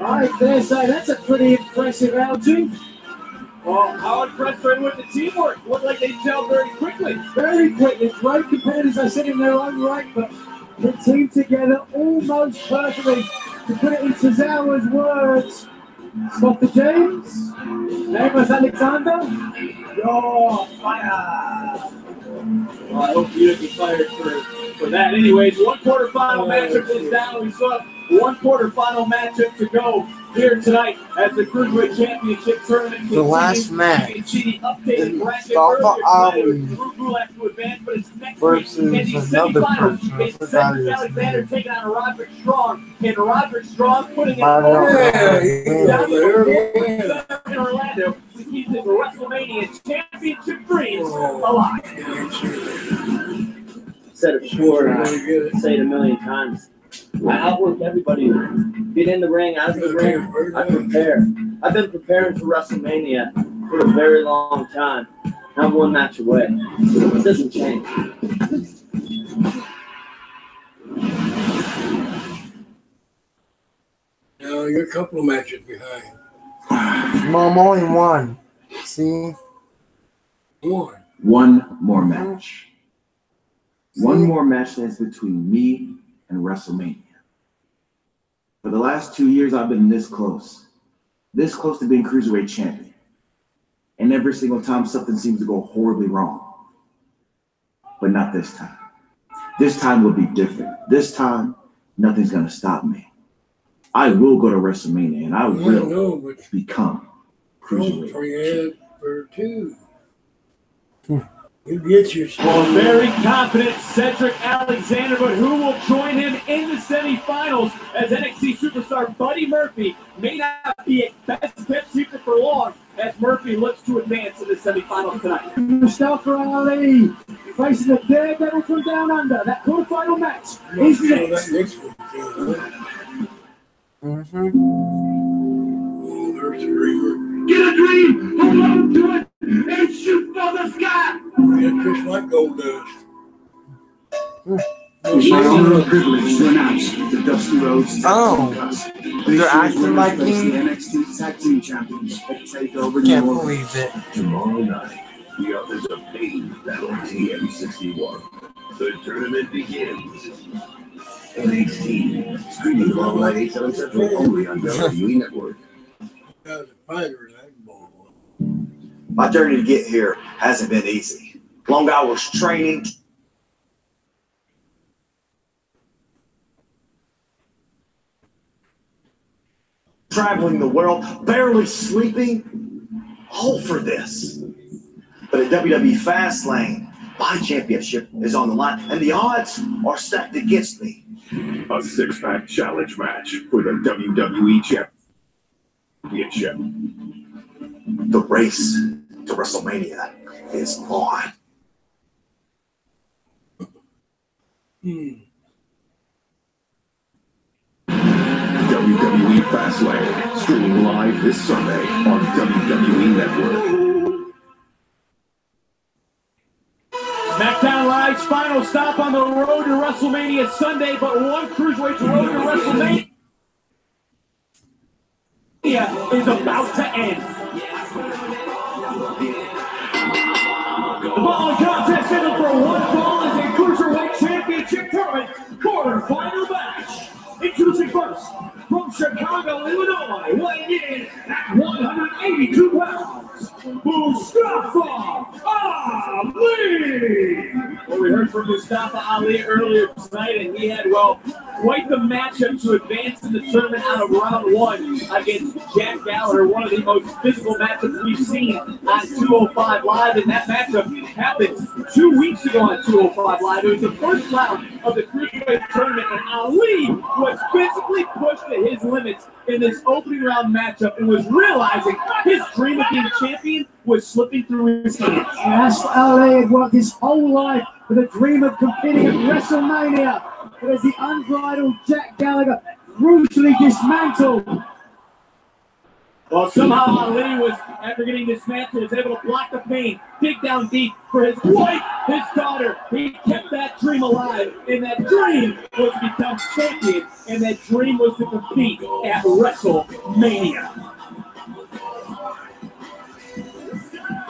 All right, there, so that's a pretty impressive outing. Well, how impressed are you with the teamwork? Looked like they gelled very quickly. Very quickly. Great competitors, I said, in their own right, but the team together almost perfectly. To put it in Tozawa's words, Dr. James, Amos Alexander, you're fired. Well, I hope you didn't get fired for that. Anyways, one quarterfinal matchup is down. We still have one quarterfinal matchup to go here tonight as the Cruiserweight Championship tournament continues. The last match you can see the updated bracket Mustafa Ali versus another person. I it's forgot Cedric his Alexander name. taking on Roderick Strong, and Roderick Strong putting it I over down don't in Orlando to keep his WrestleMania Championship dreams alive. Said it before, say it a million times. I outwork everybody. Get in the ring, out of the ring. I prepare. I've been preparing for WrestleMania for a very long time. I'm one match away. It doesn't change. No, you're a couple of matches behind. Mom, only one. See? One more match. One more match stands between me and WrestleMania. For the last 2 years, I've been this close to being Cruiserweight champion. And every single time, something seems to go horribly wrong. But not this time. This time will be different. This time, nothing's going to stop me. I will go to WrestleMania, and I will become Cruiserweight. For two. You get your Well, very confident Cedric Alexander, but who will join him in the semifinals as NXT superstar Buddy Murphy may not be a best-kept secret for long as Murphy looks to advance in the semifinals tonight. Mustafa Ali facing the Daredevil from Down Under. That quarterfinal match is next. Oh, there's a dreamer. Get a dream, hold on to it, and shoot for the sky. Yeah, just like gold dust. It's my honor and privilege to announce the Dusty Rhodes they're acting like the me. NXT Tag Team Champions at TakeOver Can't New believe it. Tomorrow night, the Authors of Pain battle TM61. The tournament begins. NXT, streaming live 8 7 Central only on WWE Network. My journey to get here hasn't been easy. Long hours training, traveling the world, barely sleeping, all for this. But at WWE Fastlane, my championship is on the line, and the odds are stacked against me. A six-pack challenge match for the WWE Championship. The race to WrestleMania is on. WWE Fastlane, streaming live this Sunday on WWE Network. SmackDown Live's final stop on the road to WrestleMania Sunday, but one Cruiserweight's road to WrestleMania is about to end. The following contest scheduled for one fall is a Cruiserweight Championship Tournament quarterfinal match. Introducing first, from Chicago, Illinois, weighing in at 182 pounds, Mustafa Ali! Well, we heard from Mustafa Ali earlier tonight, and he had, well, quite the matchup to advance in the tournament out of round one against Jack Gallagher, one of the most physical matchups we've seen on 205 Live, and that matchup happened 2 weeks ago on 205 Live. It was the first round of the Cruiserweight tournament, and Ali was physically pushed to his limits in this opening round matchup and was realizing his dream of being champion was slipping through his hands. Yes, Ali had worked his whole life with a dream of competing at WrestleMania. But as the unbridled Jack Gallagher brutally dismantled. Well, somehow Ali was, after getting dismantled, was able to block the pain, dig down deep for his wife, his daughter. He kept that dream alive, and that dream was to become champion, and that dream was to compete at WrestleMania.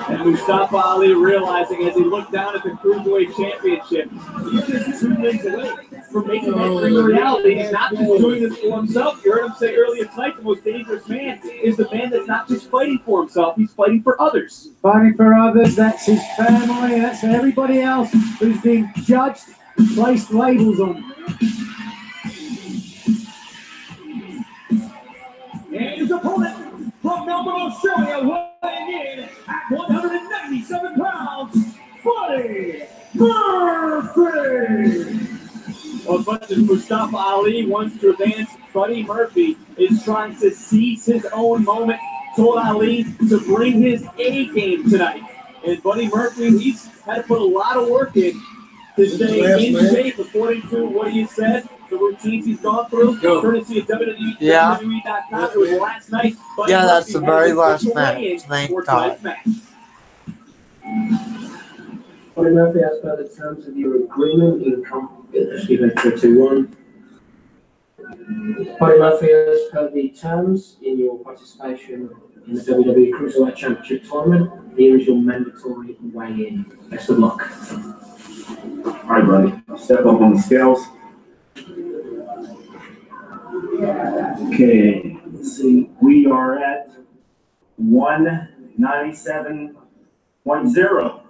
And Mustafa Ali realizing as he looked down at the Cruiserweight Championship, he's just 2 things away from making that dream a reality. He's not just doing this for himself. You heard him say earlier tonight, the most dangerous man is the man that's not just fighting for himself, he's fighting for others. Fighting for others, that's his family, that's everybody else who's being judged, placed labels on. And his opponent from Melbourne, Australia, weighing in at 197 pounds, Buddy Murphy. Well, as much as Mustafa Ali wants to advance, Buddy Murphy is trying to seize his own moment. Told Ali to bring his A game tonight. And Buddy Murphy, he's had to put a lot of work in to stay in shape, according to what he said. The routines he's gone through, courtesy of WWE.com. Yeah. It was last night. Buddy Yeah, that's the Murphy very had last to match. weigh in Thank for God. tonight's match. Buddy Murphy, as per the terms of your agreement, you can excuse me, 3-2-1. Buddy Murphy, as per the terms in your participation in the WWE Cruiserweight Championship tournament, here is your mandatory weigh-in. Best of luck. All right, buddy. Step up on the scales. Okay, let's see. We are at 197.0.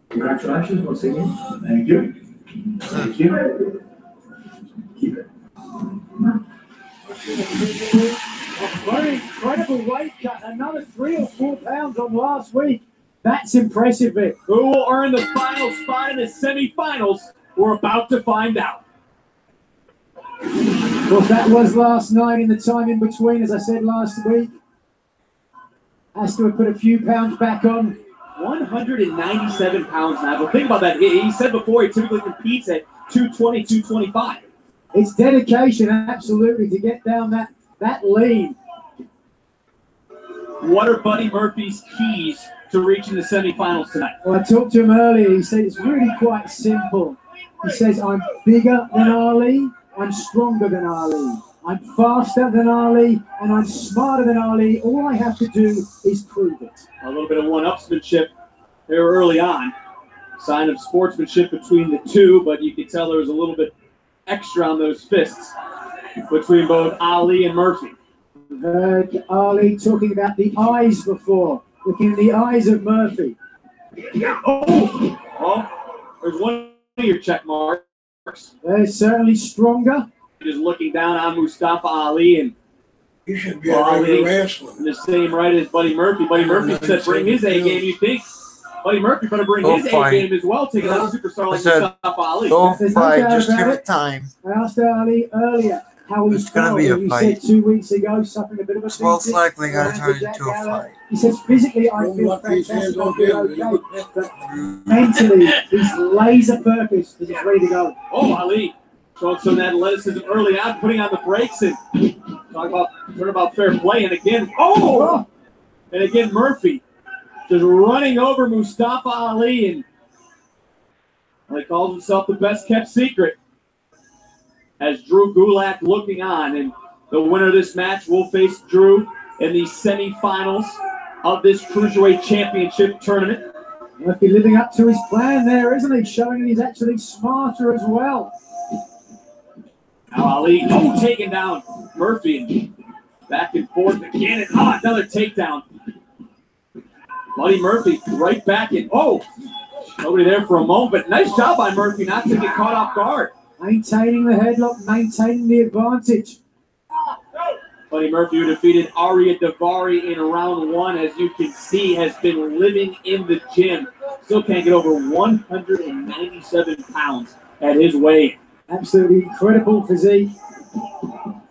Congratulations once again. Thank you. Thank you. Keep it. A very incredible weight cut, another 3 or 4 pounds on last week. That's impressive, Vic. Who will earn the final spot in the semifinals? We're about to find out. Of course, that was last night in the time in between, as I said last week. Has to have put a few pounds back on. 197 pounds now. But think about that. He said before he typically competes at 220, 225. It's dedication, absolutely, to get down that lean. What are Buddy Murphy's keys to reaching the semifinals tonight? Well, I talked to him earlier. He said it's really quite simple. He says, I'm bigger than Ali, I'm stronger than Ali, I'm faster than Ali, and I'm smarter than Ali. All I have to do is prove it. A little bit of one-upsmanship there early on. Sign of sportsmanship between the two, but you could tell there was a little bit extra on those fists between both Ali and Murphy. We've heard Ali talking about the eyes before, looking in the eyes of Murphy. Oh, there's one of your check marks. They're certainly stronger. Just looking down on Mustafa Ali, and You should be a regular wrestler. in the same right as Buddy Murphy. Buddy Murphy said bring his A game. You think Buddy Murphy better bring his A game as well, taking on a superstar like Mustafa Ali. Don't There's no fight, doubt just about give it. it time. I asked Ali earlier how he It's gonna felt. be a He fight. said 2 weeks ago, suffering a bit of a It's most beating. likely gonna Ran turn to Jack into a Gallagher. fight. He says physically I feel fantastic, I'll be okay, but mentally he's laser focused, he's ready to go. Oh, Ali showing some athleticism early on, putting on the brakes and talking about fair play. And again, and again Murphy just running over Mustafa Ali, and he calls himself the best kept secret. As Drew Gulak looking on, and the winner of this match will face Drew in the semifinals of this Cruiserweight Championship tournament. Murphy living up to his plan there, isn't he? Showing he's actually smarter as well. Now Ali, taking down Murphy, and back and forth again, and another takedown. Buddy Murphy right back in. Nobody there for a moment, but nice job by Murphy not to get caught off guard. Maintaining the headlock, maintaining the advantage. Buddy Murphy, who defeated Arya Davari in round 1, as you can see, has been living in the gym. Still can't get over 197 pounds at his weight. Absolutely incredible physique. You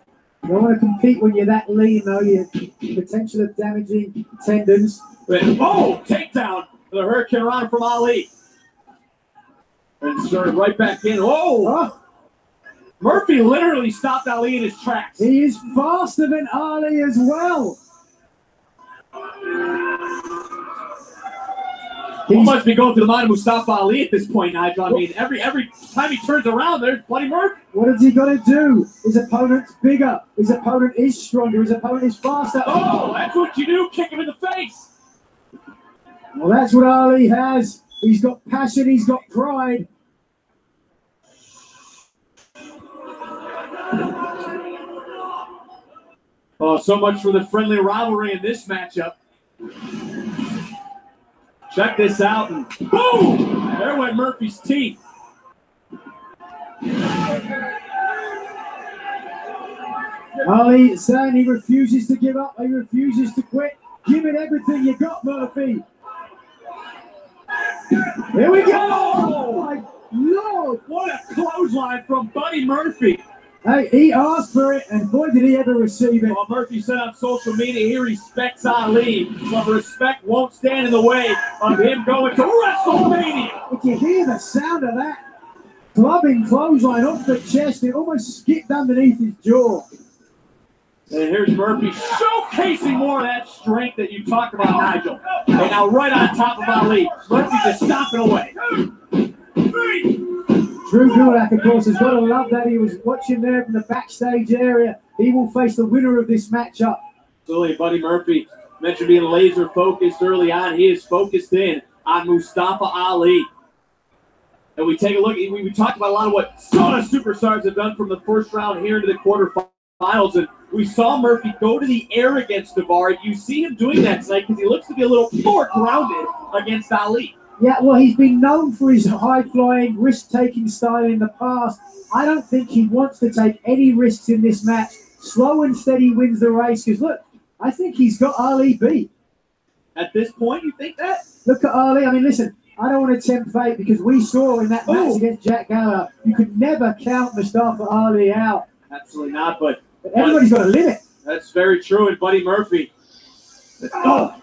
don't want to compete when you're that lean, though. You have potential of damaging tendons. Takedown. The Hurricane Rana from Ali. And started right back in. Murphy literally stopped Ali in his tracks. He is faster than Ali as well. What must be going through the mind of Mustafa Ali at this point, Nigel? I mean, every time he turns around, there's Bloody Murphy. What has he got to do? His opponent's bigger. His opponent is stronger. His opponent is faster. Oh, that's what you do. Kick him in the face. Well, that's what Ali has. He's got passion. He's got pride. Oh, so much for the friendly rivalry in this matchup. Check this out, and boom! There went Murphy's teeth. Ali saying he refuses to give up. He refuses to quit. Give it everything you got, Murphy. Here we go! Oh, my Lord! What a clothesline from Buddy Murphy. Hey, he asked for it, and boy, did he ever receive it. Well, Murphy said on social media he respects Ali, but respect won't stand in the way of him going to WrestleMania. Did you hear the sound of that? Clubbing clothesline off the chest. It almost skipped underneath his jaw. And here's Murphy showcasing more of that strength that you talked about, Nigel. And now right on top of Ali, Murphy just stomping away. Drew Gulak, of course, has got to love that. He was watching there from the backstage area. He will face the winner of this matchup. Absolutely. Buddy Murphy mentioned being laser focused early on. He is focused in on Mustafa Ali. And we take a look, we talked about a lot of what some of the superstars have done from the first round here into the quarterfinals. And we saw Murphy go to the air against Daivari. You see him doing that tonight because he looks to be a little more grounded against Ali. Yeah, well, he's been known for his high-flying, risk-taking style in the past. I don't think he wants to take any risks in this match. Slow and steady wins the race because, look, I think he's got Ali beat. At this point, you think that? Look at Ali. I mean, listen, I don't want to tempt fate because we saw in that match against Jack Gallagher, you could never count Mustafa Ali out. Absolutely not, but everybody's got a limit. That's very true. And Buddy Murphy saw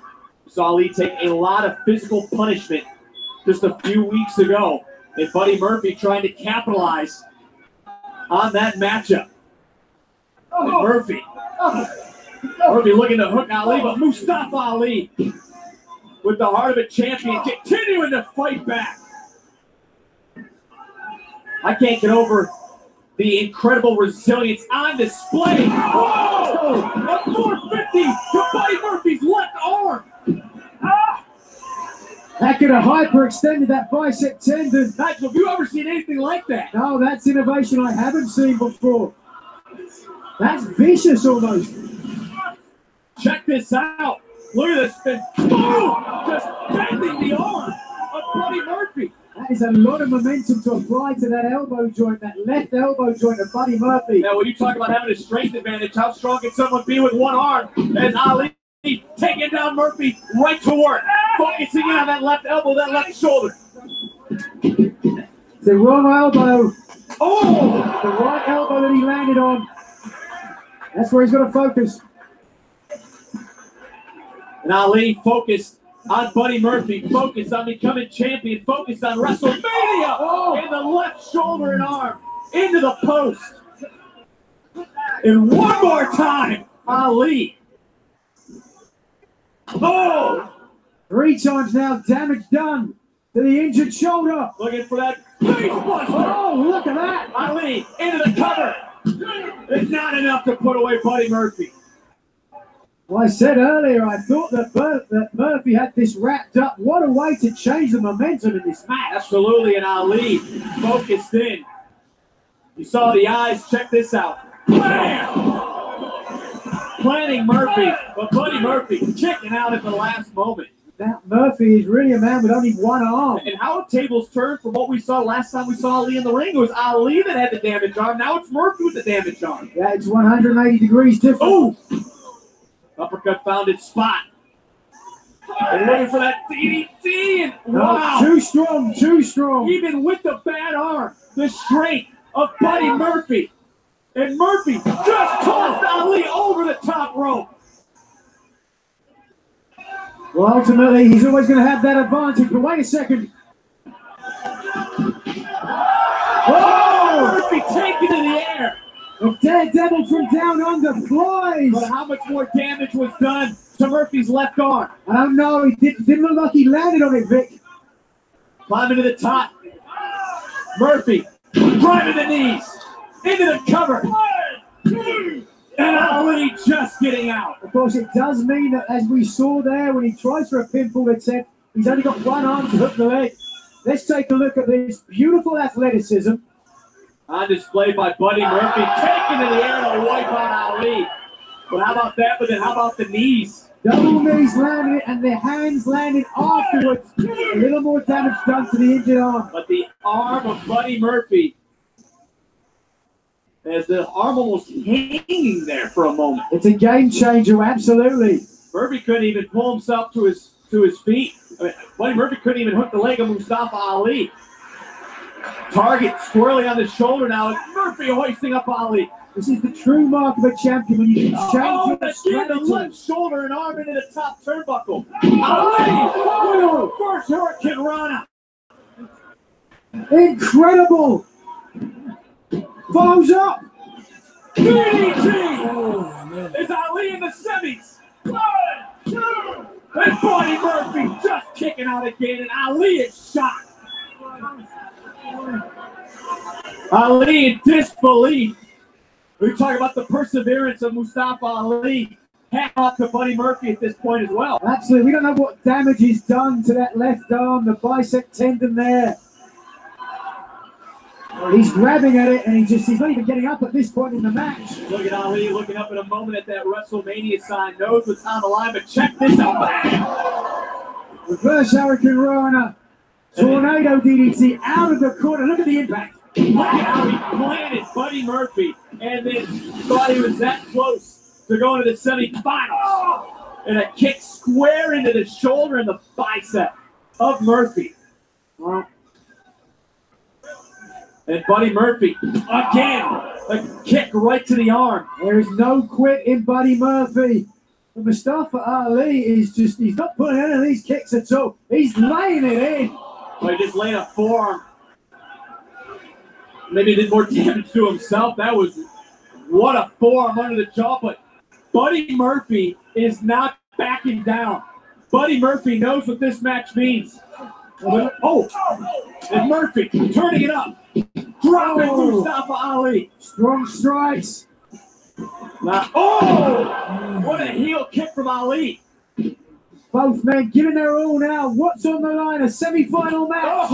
Ali take a lot of physical punishment just a few weeks ago. And Buddy Murphy trying to capitalize on that matchup. And Murphy looking to hook Ali, but Mustafa Ali with the heart of a champion continuing to fight back. I can't get over the incredible resilience on display. Whoa! A 450 to Buddy Murphy's left arm. That could have hyperextended that bicep tendon. Nigel, have you ever seen anything like that? No, that's innovation I haven't seen before. That's vicious almost. Check this out. Look at this spin. Boom! Just bending the arm of Buddy Murphy. That is a lot of momentum to apply to that elbow joint, that left elbow joint of Buddy Murphy. Now, when you talk about having a strength advantage, how strong can someone be with one arm? As Ali taking down Murphy right to work, focusing in on that left elbow, that left shoulder. The wrong elbow. Oh! The right elbow that he landed on. That's where he's got to focus. And Ali focused on Buddy Murphy, focused on becoming champion, focused on WrestleMania, in the left shoulder and arm, into the post. And one more time, Ali. Oh! 3 times now, damage done to the injured shoulder. Looking for that face buster. Oh, look at that. Ali into the cover. It's not enough to put away Buddy Murphy. Well, I said earlier, I thought that Murphy had this wrapped up. What a way to change the momentum in this match. Absolutely, and Ali focused in. You saw the eyes. Check this out. Bam! Planning Murphy, but Buddy Murphy kicking out at the last moment. Now, Murphy is really a man with only one arm. And how the tables turned from what we saw last time we saw Ali in the ring. It was Ali that had the damaged arm. Now it's Murphy with the damaged arm. Yeah, it's 180 degrees different. Oh! Uppercut found its spot. And looking for that DDT. And wow! Too strong, too strong. Even with the bad arm, the strength of Buddy Murphy. And Murphy just tossed Ali over the top rope. Well, ultimately, he's always going to have that advantage. But wait a second. Oh! Murphy taken to the The daredevil from down under flies. But how much more damage was done to Murphy's left arm? I don't know. It didn't look like he landed on it, Vic. Climbing to the top. Murphy driving the knees into the cover. And Ali just getting out. Of course, it does mean that, as we saw there, when he tries for a pinfall attempt, he's only got one arm to hook the leg. Let's take a look at this beautiful athleticism. On display by Buddy Murphy, taking to the air to wipe out Ali. But how about that? But then how about the knees? Double knees landed and the hands landed afterwards. A little more damage done to the injured arm. But the arm of Buddy Murphy, as the arm almost hanging there for a moment. It's a game changer, absolutely. Murphy couldn't even pull himself to his feet. I mean, Buddy Murphy couldn't even hook the leg of Mustafa Ali. Target squarely on the shoulder now. Murphy hoisting up Ali. This is the true mark of a champion when you can change the left shoulder and arm into the top turnbuckle. Ali! First Hurricane Rana. Incredible! Follows up! DDT! Is Ali in the semis? 1, 2, and Buddy Murphy just kicking out again, and Ali is shocked. Ali in disbelief. We talk about the perseverance of Mustafa Ali. Hat off to Buddy Murphy at this point as well. Absolutely. We don't know what damage he's done to that left arm, the bicep tendon there. He's grabbing at it, and he's not even getting up at this point in the match. Look at Ali looking up in a moment at that WrestleMania sign. Knows what's on the line, but check this out. Bang! Reverse Hurricane Rana. Tornado DDT out of the corner. Look at the impact. Look at how he planted Buddy Murphy and then thought he was that close to going to the semifinals. And a kick square into the shoulder and the bicep of Murphy. And Buddy Murphy, again, a kick right to the arm. There is no quit in Buddy Murphy. But Mustafa Ali is he's not putting any of these kicks at all. He's laying it in. Well, he just laid a forearm. Maybe did more damage to himself. That was, what a forearm under the jaw. But Buddy Murphy is not backing down. Buddy Murphy knows what this match means. And Murphy turning it up. Dropping Mustafa Ali. Strong strikes. Now, what a heel kick from Ali. Both men giving their all now. What's on the line? A semi-final match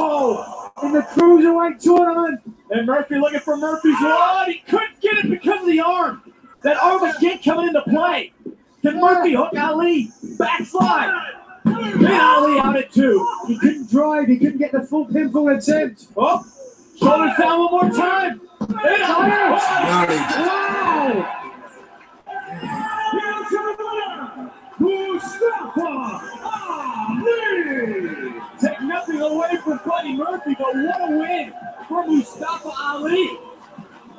in the Cruiserweight tournament. And Murphy looking for Murphy's rod. He couldn't get it because of the arm. That arm again coming into play. Can Murphy hook Ali? Backslide. And Ali out at 2. He couldn't drive. He couldn't get the full pinfall attempt. Oh, shoulders down one more time. And Ali. Wow. Mustafa Ali! Take nothing away from Buddy Murphy, but what a win for Mustafa Ali!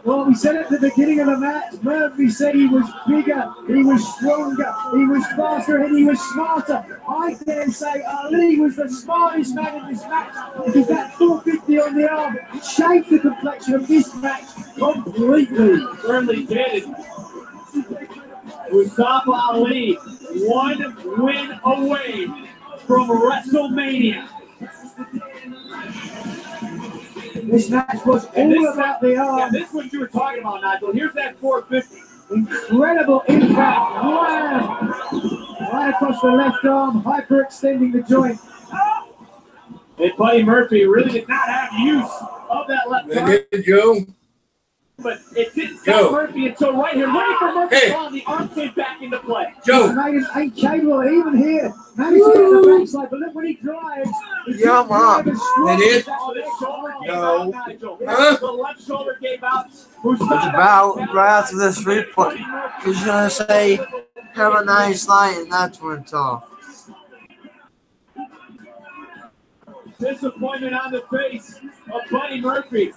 Well, we said at the beginning of the match, Murphy said he was bigger, he was stronger, he was faster, and he was smarter. I dare say Ali was the smartest man in this match because that 450 on the arm changed the complexion of this match completely. Certainly did. Mustafa Ali, 1 win away from WrestleMania. This match was all about the arm. Yeah, this is what you were talking about, Nigel. Here's that 450. Incredible impact. Wow. Right across the left arm, hyperextending the joint. And Buddy Murphy really did not have use of that left arm. Joe. But it didn't stop Murphy until right here. Ready for Murphy on the arm came back into play. Joe. Megan ain't capable even here. Managed to get the backside, but look when he drives. Yeah, I'm up. It is? No. The left shoulder gave out. It's about right after this replay. He's going to say, have a nice night, and that's when it's off. Disappointment on the face of Buddy Murphy.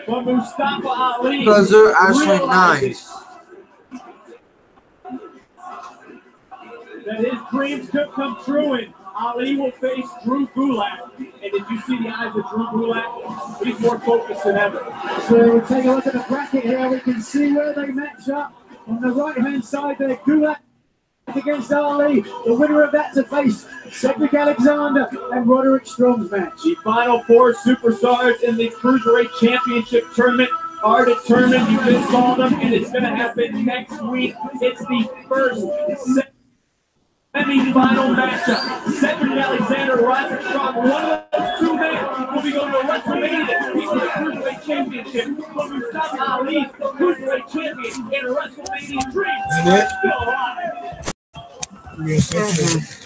But Mustafa Ali. Because they're actually nice. That his dreams could come true, and Ali will face Drew Gulak And did you see the eyes of Drew Gulak? He's more focused than ever. So we'll take a look at the bracket here. We can see where they match up. On the right-hand side there, Gulak against Ali. The winner of that to face Cedric Alexander and Roderick Strong's match. The final four superstars in the Cruiserweight Championship tournament are determined. You just saw them, and it's going to happen next week. It's the first semi-final matchup. Cedric Alexander, Roderick Strong. One of those two men will be going to WrestleMania. He's the Cruiserweight Championship. But Mustafa Ali's Cruiserweight Champion in WrestleMania dreams. Still alive. Yes,